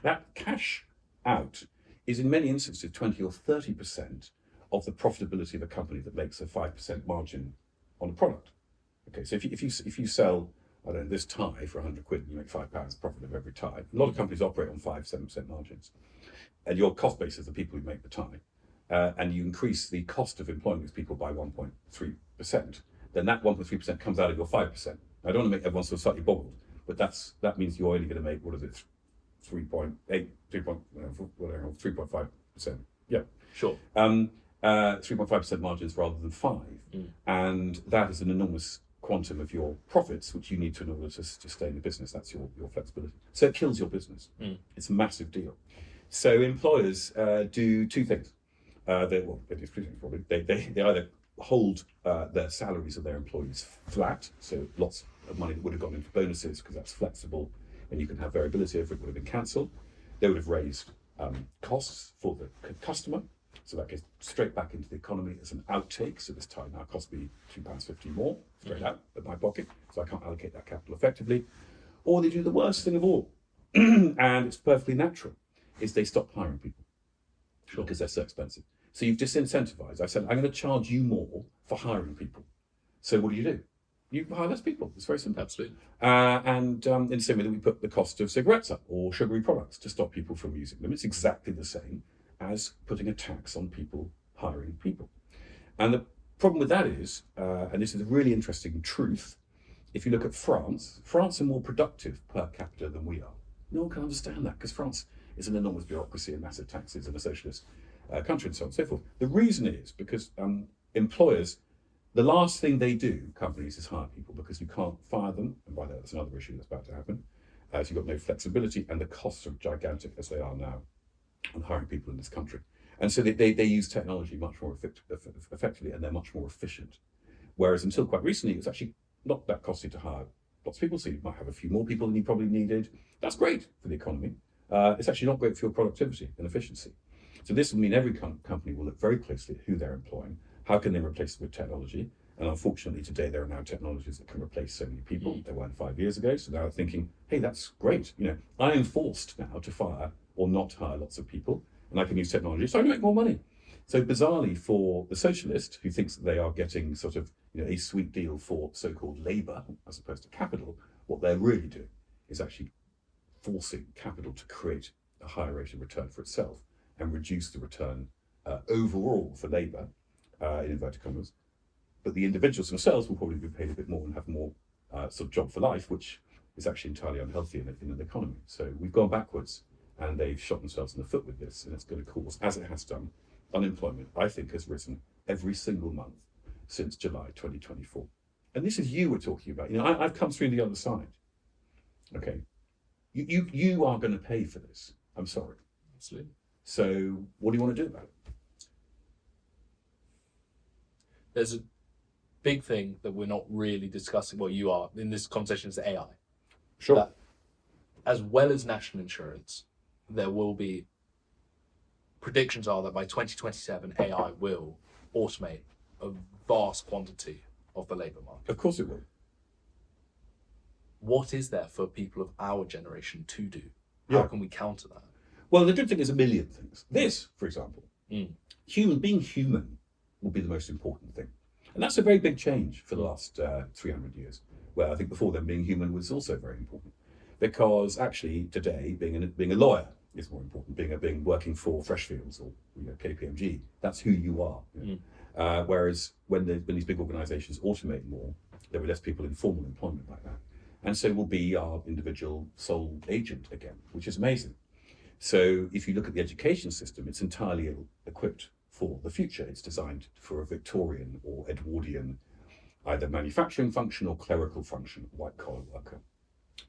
that cash out is in many instances 20 or 30% of the profitability of a company that makes a 5% margin on a product. Okay, so if you sell, I don't know, this tie for 100 quid, and you make £5 profit of every tie. A lot of companies operate on 5-7% margins, and your cost base is the people who make the tie, and you increase the cost of employing these people by 1.3%. Then that 1.3% comes out of your 5%. I don't want to make everyone so slightly boggled, but that means you're only going to make 3.5%. Yeah, Sure. 3.5% margins rather than 5%. And that is an enormous quantum of your profits, which you need to in order to sustain the business. That's your flexibility. So it kills your business. It's a massive deal. So employers do two things. They do three things probably. They either hold their salaries of their employees flat, so lots of money that would have gone into bonuses because that's flexible and you can have variability over it would have been cancelled. They would have raised costs for the customer, so that goes straight back into the economy as an outtake. So this time now cost me £2.50 more straight out of my pocket, so I can't allocate that capital effectively. Or they do the worst thing of all, and it's perfectly natural, is they stop hiring people because they're so expensive. So you've disincentivized. I said, I'm going to charge you more for hiring people. So what do? You hire less people. It's very simple. Absolutely. And in the same way that we put the cost of cigarettes up or sugary products to stop people from using them, it's exactly the same as putting a tax on people hiring people. And the problem with that is, and this is a really interesting truth, if you look at France are more productive per capita than we are. No one can understand that because France is an enormous bureaucracy and massive taxes and a socialist country and so on and so forth. The reason is because employers, the last thing they do, companies, is hire people because you can't fire them. And by that's another issue that's about to happen. So you've got no flexibility and the costs are gigantic as they are now on hiring people in this country. And so they use technology much more effectively and they're much more efficient. Whereas until quite recently, it was actually not that costly to hire lots of people. So you might have a few more people than you probably needed. That's great for the economy. It's actually not great for your productivity and efficiency. So this will mean every company will look very closely at who they're employing. How can they replace it with technology? And unfortunately, today there are now technologies that can replace so many people. There weren't 5 years ago. So now they're thinking, hey, that's great. I am forced now to fire or not hire lots of people, and I can use technology so I can make more money. So bizarrely, for the socialist who thinks that they are getting sort of a sweet deal for so-called labour as opposed to capital, what they're really doing is actually forcing capital to create a higher rate of return for itself and reduce the return overall for labour, in inverted commas. But the individuals themselves will probably be paid a bit more and have more sort of job for life, which is actually entirely unhealthy in an economy. So we've gone backwards and they've shot themselves in the foot with this, and it's going to cause, as it has done, unemployment, I think, has risen every single month since July 2024. And this is you we're talking about. I've come through the other side. Okay. You are going to pay for this. I'm sorry. Absolutely. So what do you want to do about it? There's a big thing that we're not really discussing, well, you are, in this conversation, is AI. Sure. That, as well as national insurance, there will be, predictions are that by 2027, AI will automate a vast quantity of the labour market. Of course it will. What is there for people of our generation to do? How can we counter that? Well, the good thing is a million things. This, for example, being human will be the most important thing. And that's a very big change for the last 300 years, where I think before then being human was also very important. Because actually today, being a lawyer is more important. Being working for Freshfields or KPMG, that's who you are. Whereas when these big organisations automate more, there were less people in formal employment like that. And so we'll be our individual sole agent again, which is amazing. So if you look at the education system, it's entirely ill-equipped for the future. It's designed for a Victorian or Edwardian, either manufacturing function or clerical function, white-collar worker,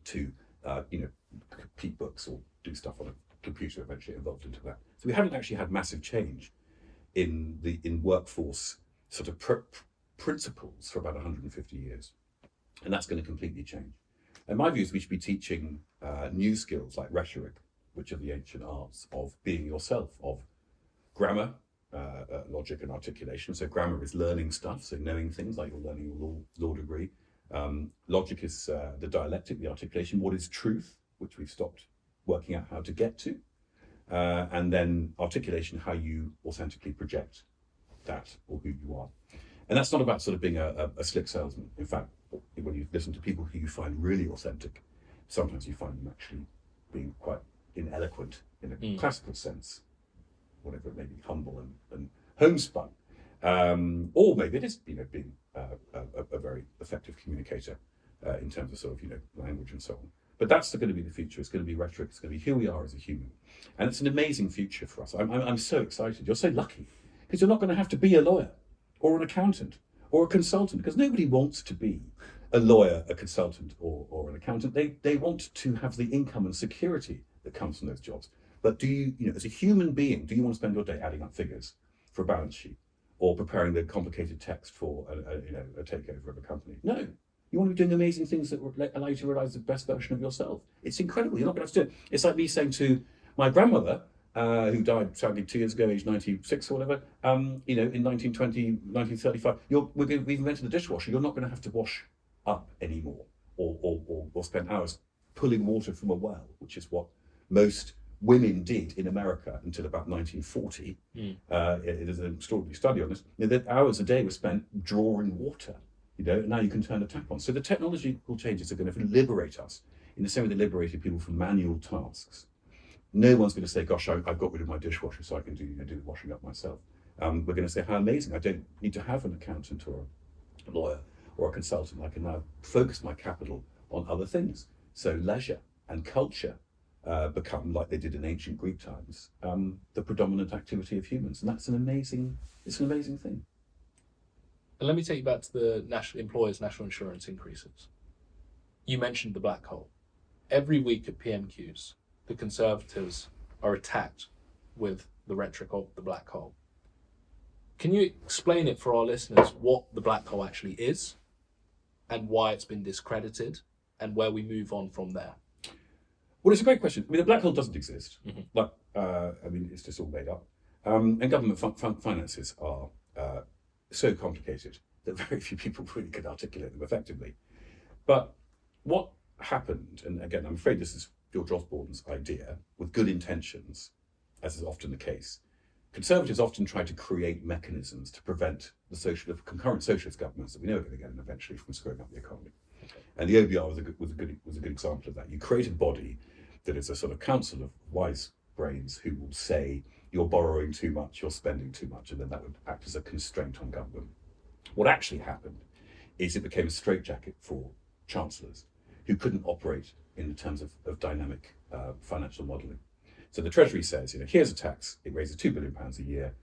to keep books or do stuff on a computer, eventually evolved into that. So we haven't actually had massive change in workforce sort of principles for about 150 years. And that's going to completely change. And my view is we should be teaching new skills like rhetoric, which are the ancient arts of being yourself, of grammar, logic and articulation. So grammar is learning stuff, so knowing things like you're learning your law degree. Logic is the dialectic, the articulation, what is truth, which we've stopped working out how to get to. And then articulation, how you authentically project that or who you are. And that's not about sort of being a slick salesman. In fact, when you listen to people who you find really authentic, sometimes you find them actually being quite ineloquent in a classical sense, whatever it may be, humble and homespun. Or maybe it is, being a very effective communicator in terms of sort of, language and so on. But that's going to be the future. It's going to be rhetoric. It's going to be who we are as a human. And it's an amazing future for us. I'm so excited. You're so lucky. Because you're not going to have to be a lawyer or an accountant or a consultant, because nobody wants to be a lawyer, a consultant, or an accountant. They want to have the income and security that comes from those jobs. But do you, as a human being, do you want to spend your day adding up figures for a balance sheet or preparing the complicated text for a takeover of a company? No. You want to be doing amazing things that allow you to realize the best version of yourself. It's incredible. You're not going to have to do it. It's like me saying to my grandmother, who died sadly 2 years ago, age 96 or whatever, in 1920, 1935, we've invented the dishwasher. You're not going to have to wash up anymore or spend hours pulling water from a well, which is what most women did in America until about 1940. There's an extraordinary study on this. That hours a day were spent drawing water. Now you can turn the tap on. So the technological changes are going to liberate us in the same way they liberated people from manual tasks. No one's going to say, gosh, I've got rid of my dishwasher so I can do the washing up myself. We're going to say, how amazing. I don't need to have an accountant or a lawyer or a consultant. I can now focus my capital on other things. So leisure and culture become, like they did in ancient Greek times, the predominant activity of humans. And it's an amazing thing. And let me take you back to the employers' national insurance increases. You mentioned the black hole. Every week at PMQs, the Conservatives are attacked with the rhetoric of the black hole. Can you explain it for our listeners what the black hole actually is and why it's been discredited and where we move on from there? Well, it's a great question. I mean, the black hole doesn't exist. Mm-hmm. It's just all made up. And government finances are so complicated that very few people really can articulate them effectively. But what happened, and again, I'm afraid this is George Osborne's idea, with good intentions, as is often the case, Conservatives often try to create mechanisms to prevent the concurrent socialist governments that we know are going to get eventually from screwing up the economy. And the OBR was a good example of that. You create a body that is a sort of council of wise brains who will say, you're borrowing too much, you're spending too much, and then that would act as a constraint on government. What actually happened is it became a straitjacket for chancellors who couldn't operate in terms of dynamic financial modelling. So the Treasury says, here's a tax, it raises £2 billion a year.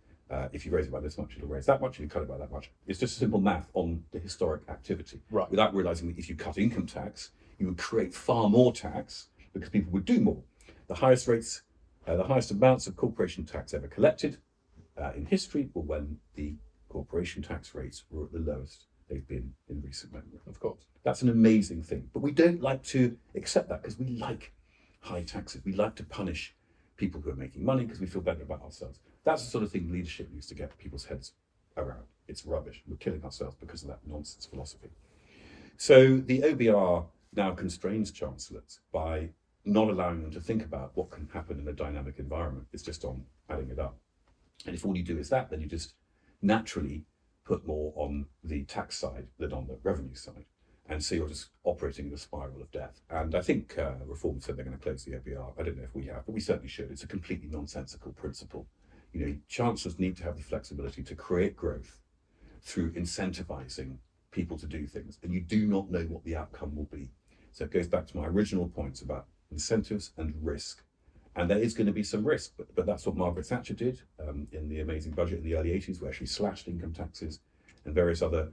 If you raise it by this much, it'll raise that much, and you cut it by that much. It's just simple math on the historic activity, right, without realising that if you cut income tax, you would create far more tax because people would do more. The highest rates, the highest amounts of corporation tax ever collected in history were when the corporation tax rates were at the lowest they've been in recent memory. Of course. That's an amazing thing. But we don't like to accept that because we like high taxes. We like to punish people who are making money because we feel better about ourselves. That's the sort of thing leadership needs to get people's heads around. It's rubbish. We're killing ourselves because of that nonsense philosophy. So the OBR now constrains chancellors by not allowing them to think about what can happen in a dynamic environment. It's just on adding it up. And if all you do is that, then you just naturally put more on the tax side than on the revenue side. And so you're just operating in a spiral of death. And I think Reform said they're going to close the OBR. I don't know if we have, but we certainly should. It's a completely nonsensical principle. Chancellors need to have the flexibility to create growth through incentivizing people to do things. And you do not know what the outcome will be. So it goes back to my original points about incentives and risk. And there is going to be some risk, but that's what Margaret Thatcher did in the amazing budget in the early 80s, where she slashed income taxes and various other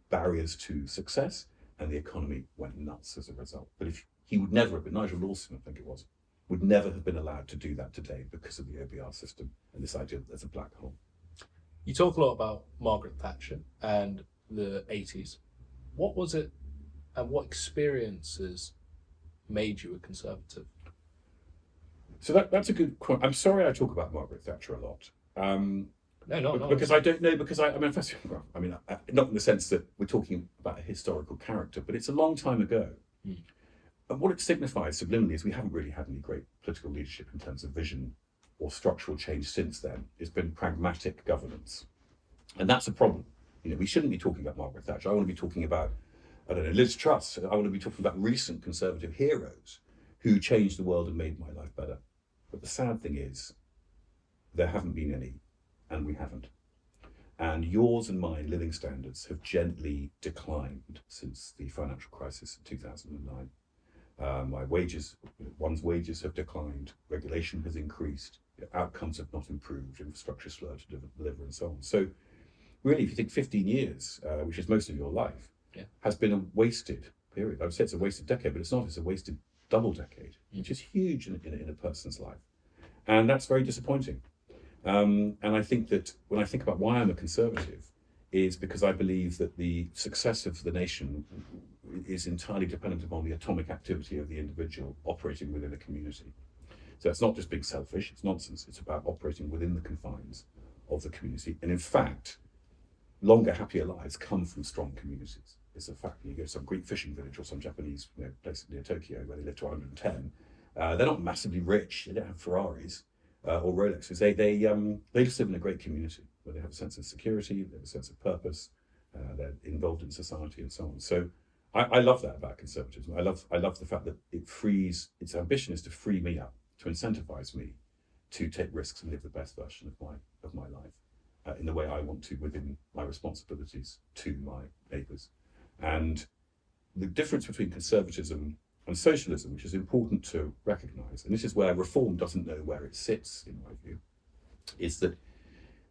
barriers to success, and the economy went nuts as a result. But if he would never have been, Nigel Lawson, I think it was, would never have been allowed to do that today because of the OBR system and this idea that there's a black hole. You talk a lot about Margaret Thatcher and the 80s. What was it and what experiences made you a Conservative? So that's a good question. I'm sorry I talk about Margaret Thatcher a lot. No. Because I don't know, because not in the sense that we're talking about a historical character, but it's a long time ago. Mm. And what it signifies subliminally is we haven't really had any great political leadership in terms of vision or structural change since then. It's been pragmatic governance. And that's a problem. We shouldn't be talking about Margaret Thatcher. I want to be talking about, Liz Truss. I want to be talking about recent Conservative heroes who changed the world and made my life better. But the sad thing is, there haven't been any, and we haven't. And yours and my living standards have gently declined since the financial crisis of 2009. One's wages have declined, regulation has increased, outcomes have not improved, infrastructure is slow to deliver, and so on. So really, if you think 15 years, which is most of your life, has been a wasted period. I would say it's a wasted decade, but it's not. It's a wasted double decade, which is huge in a person's life. And that's very disappointing. And I think that when I think about why I'm a conservative, is because I believe that the success of the nation is entirely dependent upon the atomic activity of the individual operating within a community. So it's not just being selfish, it's nonsense. It's about operating within the confines of the community. And in fact, longer, happier lives come from strong communities. It's a fact. You go to some Greek fishing village or some Japanese place near Tokyo where they live to 110. They're not massively rich. They don't have Ferraris or Rolexes. They just live in a great community where they have a sense of security, they have a sense of purpose, they're involved in society and so on. So I love that about conservatism. I love the fact that its ambition is to free me up, to incentivize me to take risks and live the best version of my life in the way I want to within my responsibilities to my neighbours. And the difference between conservatism and socialism, which is important to recognise, and this is where reform doesn't know where it sits, in my view, is that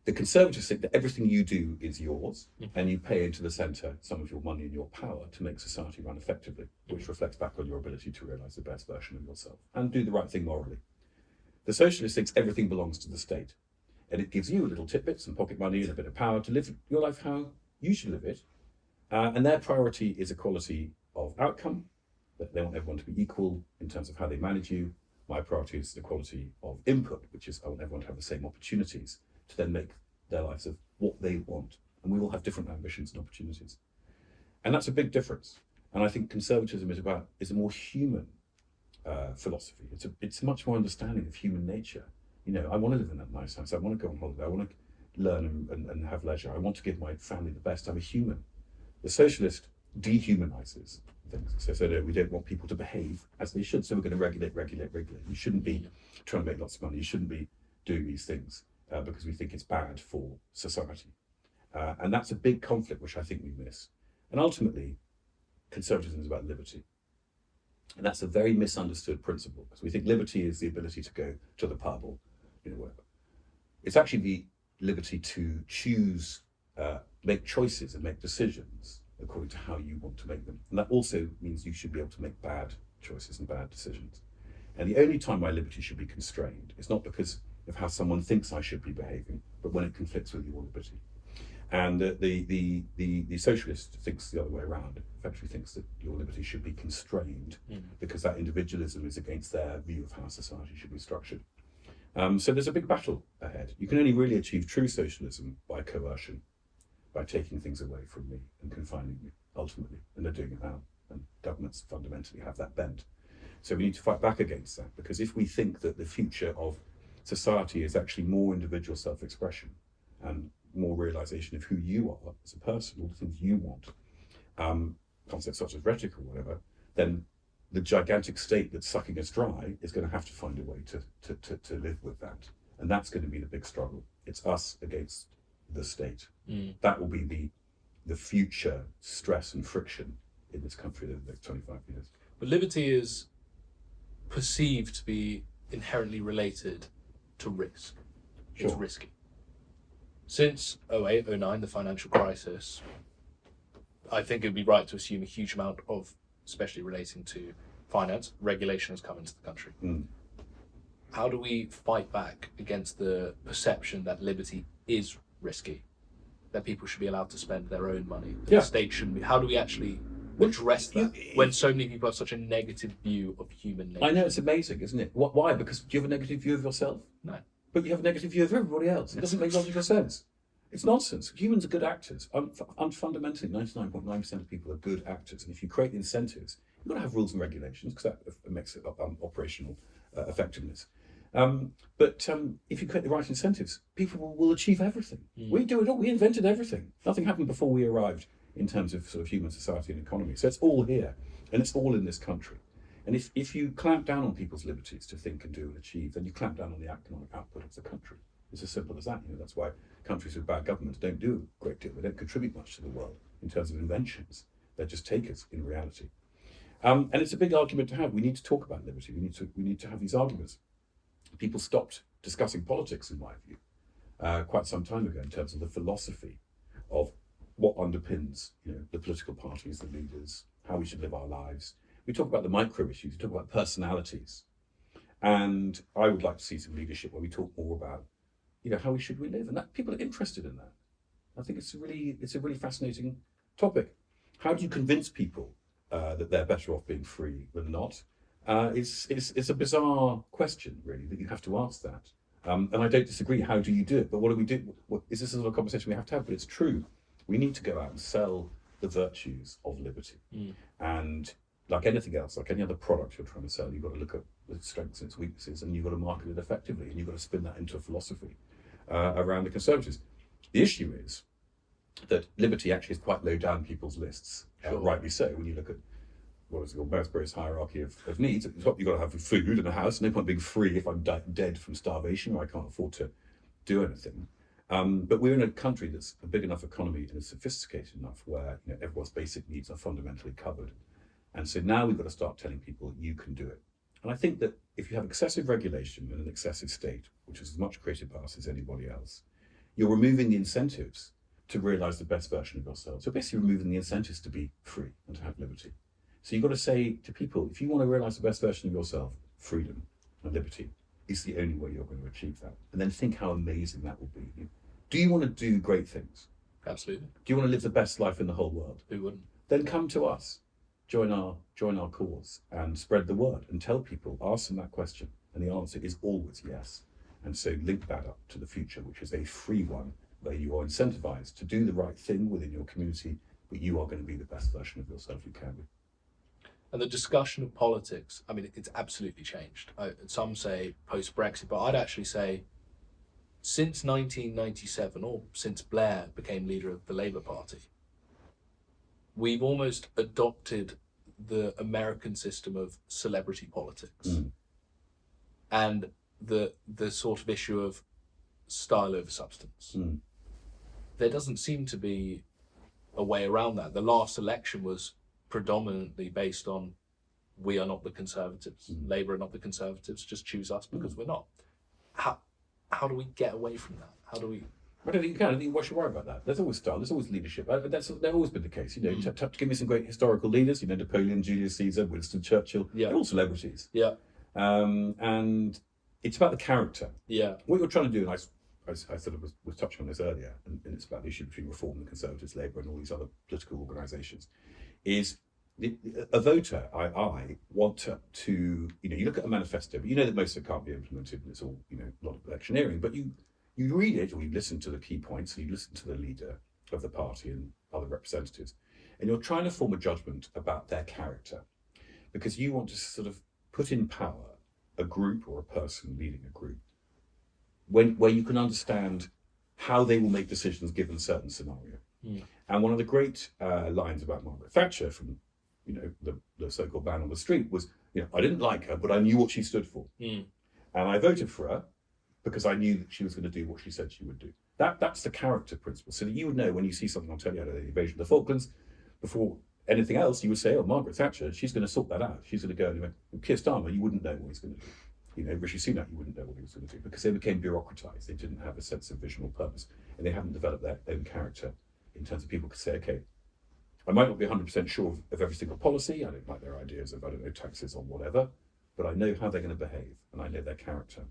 the conservatives think that everything you do is yours, and you pay into the centre some of your money and your power to make society run effectively, which reflects back on your ability to realise the best version of yourself and do the right thing morally. The socialist thinks everything belongs to the state, and it gives you little tidbits and pocket money and a bit of power to live your life how you should live it. And their priority is equality of outcome. They want everyone to be equal in terms of how they manage you. My priority is equality of input, which is I want everyone to have the same opportunities to then make their lives of what they want. And we all have different ambitions and opportunities. And that's a big difference. And I think conservatism is a more human philosophy. It's much more understanding of human nature. I want to live in that nice house. I want to go on holiday. I want to learn and have leisure. I want to give my family the best. I'm a human. The socialist dehumanizes things. So we don't want people to behave as they should. So we're going to regulate. You shouldn't be trying to make lots of money. You shouldn't be doing these things because we think it's bad for society. And that's a big conflict, which I think we miss. And ultimately, conservatism is about liberty. And that's a very misunderstood principle, because we think liberty is the ability to go to the pub or whatever. It's actually the liberty to choose, make choices and make decisions according to how you want to make them. And that also means you should be able to make bad choices and bad decisions. And the only time my liberty should be constrained is not because of how someone thinks I should be behaving, but when it conflicts with your liberty. And the socialist thinks the other way around. Effectively thinks that your liberty should be constrained because that individualism is against their view of how society should be structured. So there's a big battle ahead. You can only really achieve true socialism by coercion, by taking things away from me and confining me, ultimately. And they're doing it now. And governments fundamentally have that bent. So we need to fight back against that, because if we think that the future of society is actually more individual self-expression and more realization of who you are as a person, all the things you want, concepts such as rhetoric or whatever, then the gigantic state that's sucking us dry is going to have to find a way to live with that. And that's going to be the big struggle. It's us against the state. That will be the future stress and friction in this country in the next 25 years. But liberty is perceived to be inherently related to risk. Sure. It's risky. Since 08, 09, the financial crisis, I think it would be right to assume a huge amount of, especially relating to finance, regulation has come into the country. How do we fight back against the perception that liberty is risky, that people should be allowed to spend their own money, that the state shouldn't be? How do we actually address that when so many people have such a negative view of human nature? I know, it's amazing, isn't it? Why? Because do you have a negative view of yourself? No. But you have a negative view of everybody else. It doesn't make logical sense. It's nonsense. Humans are good actors. Fundamentally, 99.9% of people are good actors. And if you create the incentives, you've got to have rules and regulations, because that makes it operational effectiveness. But if you create the right incentives, people will achieve everything. We do it all. We invented everything. Nothing happened before we arrived in terms of sort of human society and economy. So it's all here, and it's all in this country. And if you clamp down on people's liberties to think and do and achieve, then you clamp down on the economic output of the country. It's as simple as that. That's why countries with bad governments don't do a great deal. They don't contribute much to the world in terms of inventions. They're just takers in reality. And it's a big argument to have. We need to talk about liberty. We need to have these arguments. People stopped discussing politics, in my view, quite some time ago in terms of the philosophy of what underpins, the political parties, the leaders, how we should live our lives. We talk about the micro issues. We talk about personalities, and I would like to see some leadership where we talk more about, how we should live, and that people are interested in that. I think it's a really fascinating topic. How do you convince people that they're better off being free than not? It's a bizarre question, really, that you have to ask that. And I don't disagree. How do you do it? But what do we do? Is this a sort of conversation we have to have? But it's true. We need to go out and sell the virtues of liberty. And like anything else, like any other product you're trying to sell, you've got to look at its strengths and its weaknesses, and you've got to market it effectively, and you've got to spin that into a philosophy around the Conservatives. The issue is that liberty actually is quite low down people's lists, rightly so. When you look at what is it called, Maslows' hierarchy of needs, it's what you've got to have food and a house. No point being free if I'm dead from starvation or I can't afford to do anything. But we're in a country that's a big enough economy and is sophisticated enough where everyone's basic needs are fundamentally covered. And so now we've got to start telling people you can do it. And I think that if you have excessive regulation and an excessive state, which is as much created by us as anybody else, you're removing the incentives to realise the best version of yourself. So basically removing the incentives to be free and to have liberty. So you've got to say to people, if you want to realise the best version of yourself, freedom and liberty is the only way you're going to achieve that. And then think how amazing that will be. Do you want to do great things? Absolutely. Do you want to live the best life in the whole world? Who wouldn't? Then come to us. Join our cause and spread the word and tell people, ask them that question. And the answer is always yes. And so link that up to the future, which is a free one, where you are incentivized to do the right thing within your community, but you are going to be the best version of yourself you can be. And the discussion of politics, I mean, it's absolutely changed. Some say post-Brexit, but I'd actually say since 1997, or since Blair became leader of the Labour Party, we've almost adopted the American system of celebrity politics. And the sort of issue of style over substance. There doesn't seem to be a way around that. The last election was predominantly based on we are not the Conservatives, Labour are not the Conservatives, just choose us because we're not. How do we get away from that? How do we... I don't think you can. I don't think you should worry about that. There's always style. There's always leadership. That's always been the case. Give me some great historical leaders. Napoleon, Julius Caesar, Winston Churchill. Yeah. They're all celebrities. Yeah. And it's about the character. Yeah. What you're trying to do, and I sort of was touching on this earlier, and it's about the issue between Reform and Conservatives, Labour, and all these other political organisations, is a voter. I want to you look at a manifesto, but you know that most of it can't be implemented, and it's all a lot of electioneering. But you read it, or you listen to the key points, and you listen to the leader of the party and other representatives, and you're trying to form a judgment about their character, because you want to sort of put in power a group or a person leading a group where you can understand how they will make decisions given a certain scenario. And one of the great lines about Margaret Thatcher from the so-called ban on the street was, I didn't like her, but I knew what she stood for. And I voted for her because I knew that she was going to do what she said she would do. That's the character principle. So that you would know when you see something on telly, the invasion of the Falklands, before anything else, you would say, oh, Margaret Thatcher, she's going to sort that out. She's going to go anyway. Keir Starmer, you wouldn't know what he's going to do. Rishi Sunak, you wouldn't know what he was going to do because they became bureaucratized. They didn't have a sense of vision or purpose, and they haven't developed their own character in terms of people could say, okay, I might not be 100% sure of every single policy. I don't like their ideas of, taxes or whatever, but I know how they're going to behave and I know their character.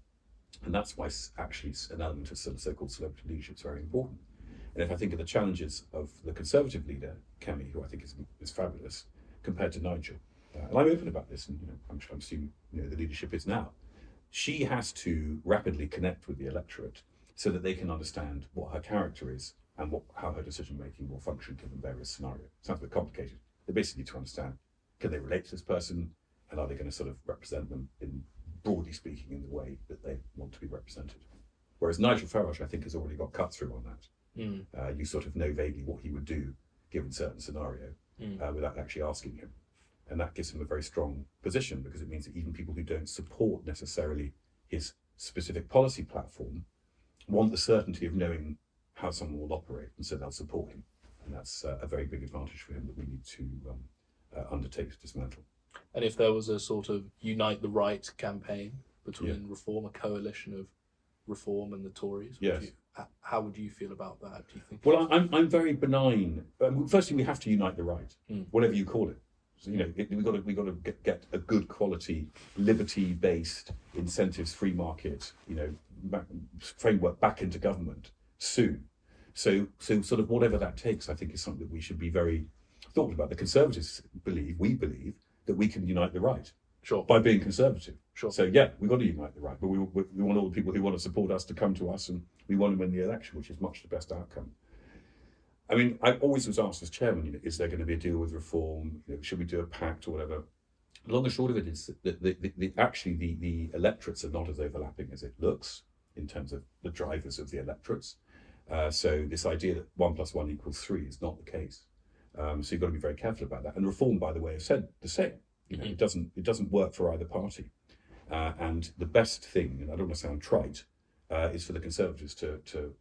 And that's why actually an element of so-called celebrity leadership is very important. And if I think of the challenges of the Conservative leader, Kemi, who I think is fabulous, compared to Nigel, and I'm open about this, and I'm assuming the leadership is now, she has to rapidly connect with the electorate so that they can understand what her character is and how her decision-making will function given various scenarios. Sounds a bit complicated. They basically need to understand, can they relate to this person, and are they going to sort of represent them in, broadly speaking, in the way that they want to be represented. Whereas Nigel Farage, I think, has already got cut through on that. You sort of know vaguely what he would do given certain scenario without actually asking him. And that gives him a very strong position because it means that even people who don't support necessarily his specific policy platform want the certainty of knowing how someone will operate, and so they'll support him. And that's a very big advantage for him that we need to undertake to dismantle. And if there was a sort of unite the right campaign between Reform, a coalition of Reform and the Tories, how would you feel about that? Do you think? Well, I'm very benign. Firstly, we have to unite the right, whatever you call it. So, we've got to get a good quality, liberty-based, incentives-free market, framework back into government soon. So sort of whatever that takes, I think, is something that we should be very thoughtful about. The Conservatives we believe that we can unite the right by being conservative. Sure. So we've got to unite the right, but we want all the people who want to support us to come to us, and we want to win the election, which is much the best outcome. I mean, I always was asked as chairman, is there going to be a deal with Reform? Should we do a pact or whatever? The long and short of it is that the electorates are not as overlapping as it looks in terms of the drivers of the electorates. So this idea that 1 + 1 = 3 is not the case. So you've got to be very careful about that. And Reform, by the way, have said the same. It doesn't work for either party. And the best thing, and I don't want to sound trite, is for the Conservatives to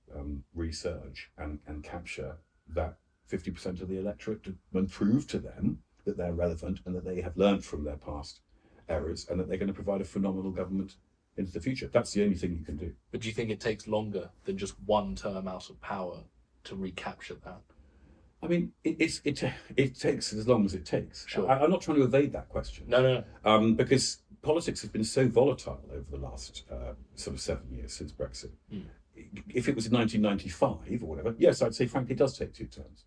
resurge and capture that 50% of the electorate and prove to them that they're relevant and that they have learned from their past errors and that they're going to provide a phenomenal government into the future. That's the only thing you can do. But do you think it takes longer than just one term out of power to recapture that? I mean, it takes as long as it takes. Sure. I'm not trying to evade that question. No. Because politics has been so volatile over the last sort of 7 years since Brexit. If it was in 1995 or whatever, yes, I'd say frankly it does take 2 terms.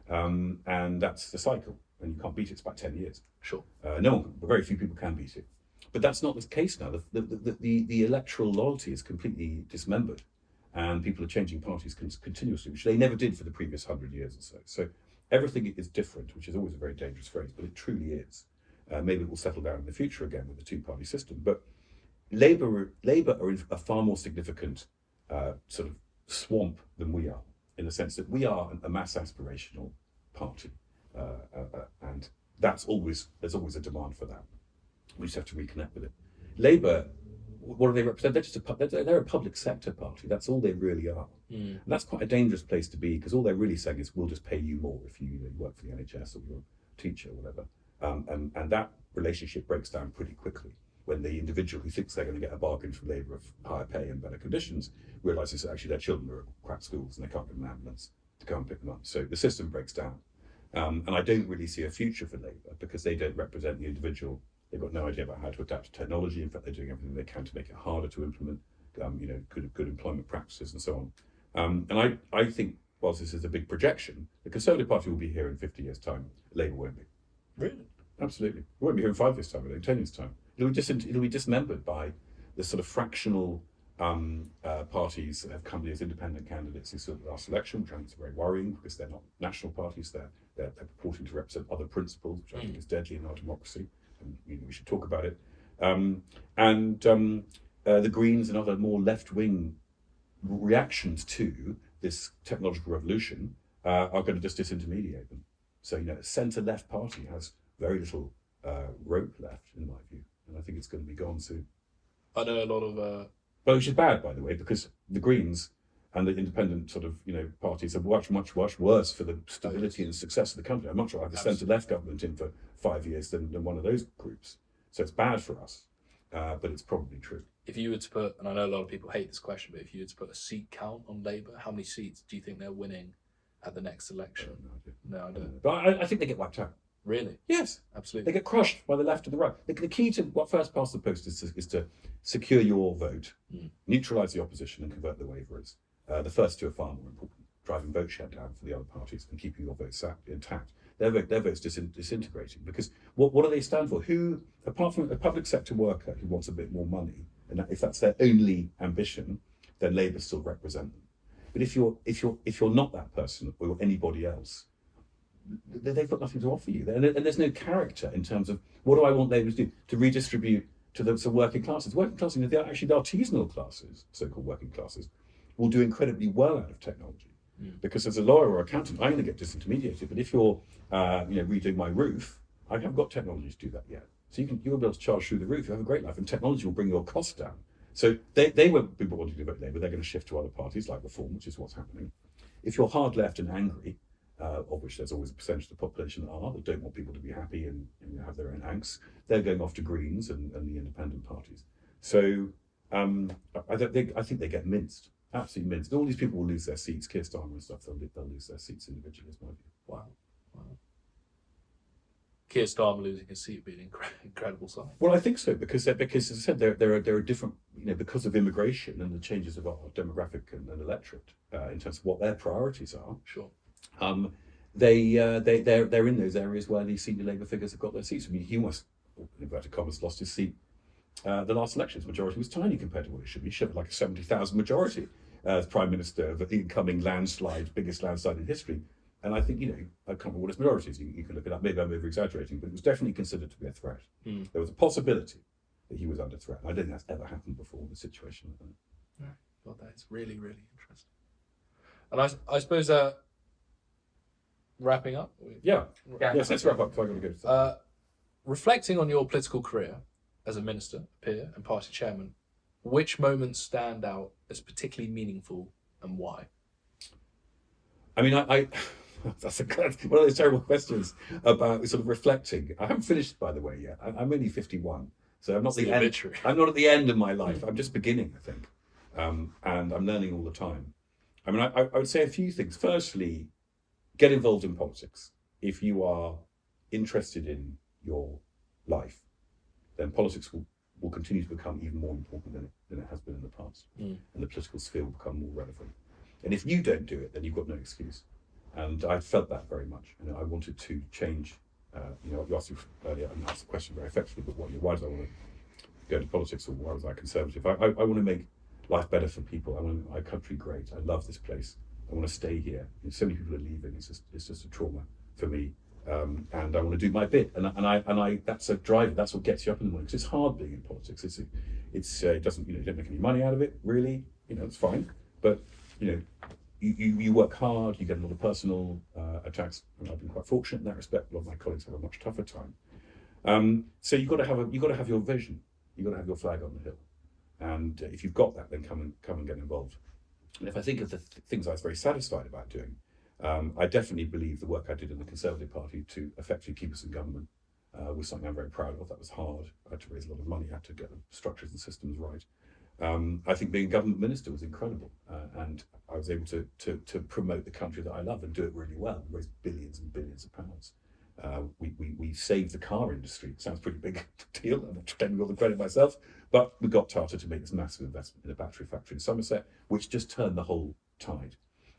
And that's the cycle. And you can't beat it. It's about 10 years. Sure. Very few people can beat it. But that's not the case now. The electoral loyalty is completely dismembered. And people are changing parties continuously, which they never did for the previous 100 years or so. So everything is different, which is always a very dangerous phrase, but it truly is. Maybe it will settle down in the future again with the 2-party system. But Labour are in a far more significant sort of swamp than we are, in the sense that we are a mass aspirational party. And there's always a demand for that. We just have to reconnect with it. Labour, what do they represent? They're a public sector party. That's all they really are. And that's quite a dangerous place to be, because all they're really saying is, we'll just pay you more if you work for the NHS or you're a teacher or whatever. And that relationship breaks down pretty quickly when the individual who thinks they're going to get a bargain from Labour of higher pay and better conditions realises that actually their children are at crap schools and they can't get an ambulance to come and pick them up. So the system breaks down. And I don't really see a future for Labour, because they don't represent the individual. They've got no idea about how to adapt to technology. In fact, they're doing everything they can to make it harder to implement good employment practices and so on. And I think, whilst this is a big projection, the Conservative Party will be here in 50 years' time. Labour won't be. Really? Absolutely. It won't be here in 5 years' time, I think, 10 years' time. It'll be dismembered by the sort of fractional parties that have come in as independent candidates in the last election, which I think is very worrying, because they're not national parties. They're purporting to represent other principles, which I think is deadly in our democracy. And we should talk about it. The Greens and other more left-wing reactions to this technological revolution are going to just disintermediate them. So, a centre-left party has very little rope left, in my view, and I think it's going to be gone soon. I know a lot of... But which is bad, by the way, because the Greens and the independent sort of, parties are much worse for the stability and success of the country. I'd much rather have a centre-left government in for 5 years than one of those groups. So it's bad for us, but it's probably true. If you were to put, and I know a lot of people hate this question, but if you were to put a seat count on Labour, how many seats do you think they're winning at the next election? No, I don't. But I think they get wiped out. Really? Yes. Absolutely. They get crushed by the left and the right. The key to what first past the post is to secure your vote, neutralise the opposition and convert the waverers. The first two are far more important, driving vote share down for the other parties and keeping your votes intact. Their vote's disintegrating, because what do they stand for? Who, apart from a public sector worker who wants a bit more money, and if that's their only ambition, then Labour still represent them. But if you're not that person or anybody else, they've got nothing to offer you. And there's no character in terms of, what do I want Labour to do? To redistribute to the working classes. Working classes, they're actually the artisanal classes, so-called working classes, will do incredibly well out of technology. Because as a lawyer or accountant, I'm going to get disintermediated. But if you're redoing my roof, I haven't got technology to do that yet. So you'll be able to charge through the roof. You have a great life, and technology will bring your costs down. So they won't be wanting to vote Labour. They're going to shift to other parties like Reform, which is what's happening. If you're hard left and angry, of which there's always a percentage of the population that don't want people to be happy and have their own angst. They're going off to Greens and the independent parties. So I think they get minced, absolutely minced. And all these people will lose their seats. Keir Starmer and stuff, they'll lose their seats individually, is my view. Wow. Keir Starmer losing his seat would be an incredible sign. Well, I think so, because as I said, there are different, because of immigration and the changes of our demographic and electorate in terms of what their priorities are. Sure. They're in those areas where the senior Labour figures have got their seats. I mean, he almost, in inverted commas, lost his seat. The last election's majority was tiny compared to what it should be. He should have like a 70,000 majority as Prime Minister of the incoming biggest landslide in history. And I think, I can't remember what his majority is. You can look it up. Maybe I'm over-exaggerating, but it was definitely considered to be a threat. There was a possibility that he was under threat. I don't think that's ever happened before in a situation like that. Right. Well, that's really, really interesting. And I suppose wrapping up. Yes, let's wrap up because I've got to go. Reflecting on your political career as a minister, peer, and party chairman, which moments stand out as particularly meaningful and why? I mean, that's one of those terrible questions about sort of reflecting. I haven't finished, by the way, yet. I'm only 51, so I'm not the end. I'm not at the end of my life. I'm just beginning, I think, and I'm learning all the time. I mean, I would say a few things. Firstly, get involved in politics. If you are interested in your life, then politics will continue to become even more important than it has been in the past, and the political sphere will become more relevant. And if you don't do it, then you've got no excuse. And I felt that very much. I wanted to change. You asked me earlier, and asked the question very effectively, but why did I want to go into politics, or why was I Conservative? I want to make life better for people. I want to make my country great. I love this place. I want to stay here. So many people are leaving. It's just a trauma for me. And I want to do my bit. And I that's a driver. That's what gets you up in the morning. Because it's hard being in politics. It doesn't, you don't make any money out of it, really. It's fine. But you work hard, you get a lot of personal attacks, and I've been quite fortunate in that respect. A lot of my colleagues have a much tougher time. So you've got to have your vision. You've got to have your flag on the hill. And if you've got that, then come and get involved. And if I think of the things I was very satisfied about doing, I definitely believe the work I did in the Conservative Party to effectively keep us in government was something I'm very proud of. That was hard. I had to raise a lot of money, I had to get the structures and systems right. I think being government minister was incredible, and I was able to promote the country that I love and do it really well, and raise billions and billions of pounds. We saved the car industry. It sounds pretty big deal. I'm not taking all the credit myself, but we got Tata to make this massive investment in a battery factory in Somerset, which just turned the whole tide.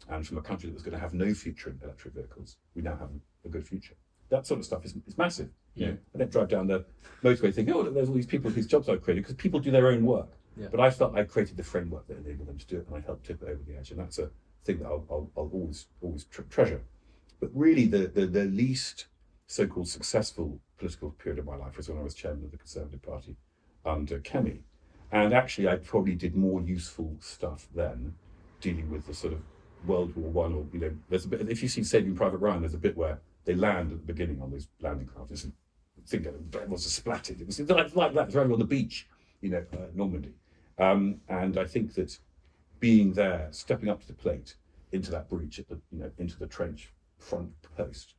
And from a country that was going to have no future in electric vehicles, we now have a good future. That sort of stuff is massive. I don't drive down the motorway thinking, oh, look, there's all these people whose jobs I've created, because people do their own work. Yeah. But I felt I created the framework that enabled them to do it, and I helped tip it over the edge. And that's a thing that I'll always treasure. But really, the least so-called successful political period of my life was when I was chairman of the Conservative Party under Kemi. And actually, I probably did more useful stuff then, dealing with the sort of World War I, or there's a bit. If you've seen Saving Private Ryan, there's a bit where they land at the beginning on these landing craft. This thing that everyone's splattered. It was like that. It's on the beach, Normandy. And I think that being there, stepping up to the plate, into that breach at the into the trench front post,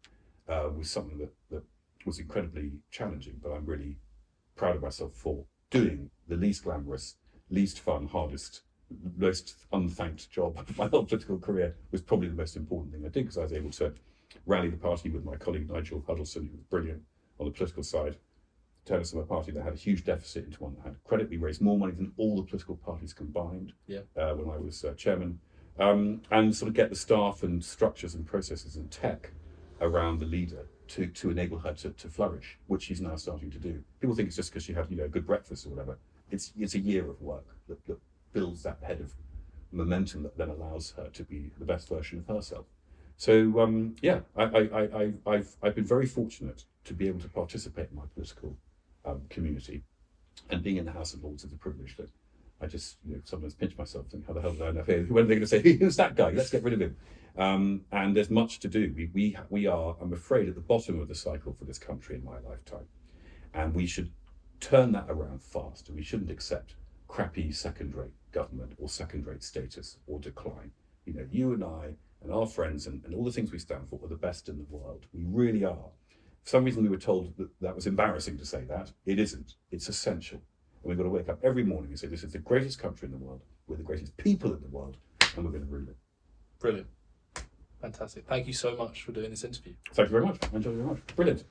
was something that was incredibly challenging. But I'm really proud of myself for doing the least glamorous, least fun, hardest, most unthanked job of my whole political career. Was probably the most important thing I did, because I was able to rally the party with my colleague Nigel Huddleston, who was brilliant on the political side, turn us from a party that had a huge deficit into one that had credit. We raised more money than all the political parties combined when I was chairman, and sort of get the staff and structures and processes and tech around the leader to enable her to flourish, which she's now starting to do. People think it's just because she had a good breakfast or whatever. It's a year of work that builds that head of momentum that then allows her to be the best version of herself. So I've been very fortunate to be able to participate in my political community, and being in the House of Lords is a privilege that I just sometimes pinch myself and think, how the hell did I end up here? When are they going to say, who's that guy? Let's get rid of him. And there's much to do. We are, I'm afraid, at the bottom of the cycle for this country in my lifetime, and we should turn that around fast. And we shouldn't accept crappy second-rate government or second-rate status or decline. You and I and our friends and all the things we stand for are the best in the world. We really are. For some reason we were told that was embarrassing to say that. It isn't. It's essential. And we've got to wake up every morning and say, this is the greatest country in the world, we're the greatest people in the world, and we're going to rule it. Brilliant. Fantastic. Thank you so much for doing this interview. Thank you very much. I enjoyed it very much. Brilliant.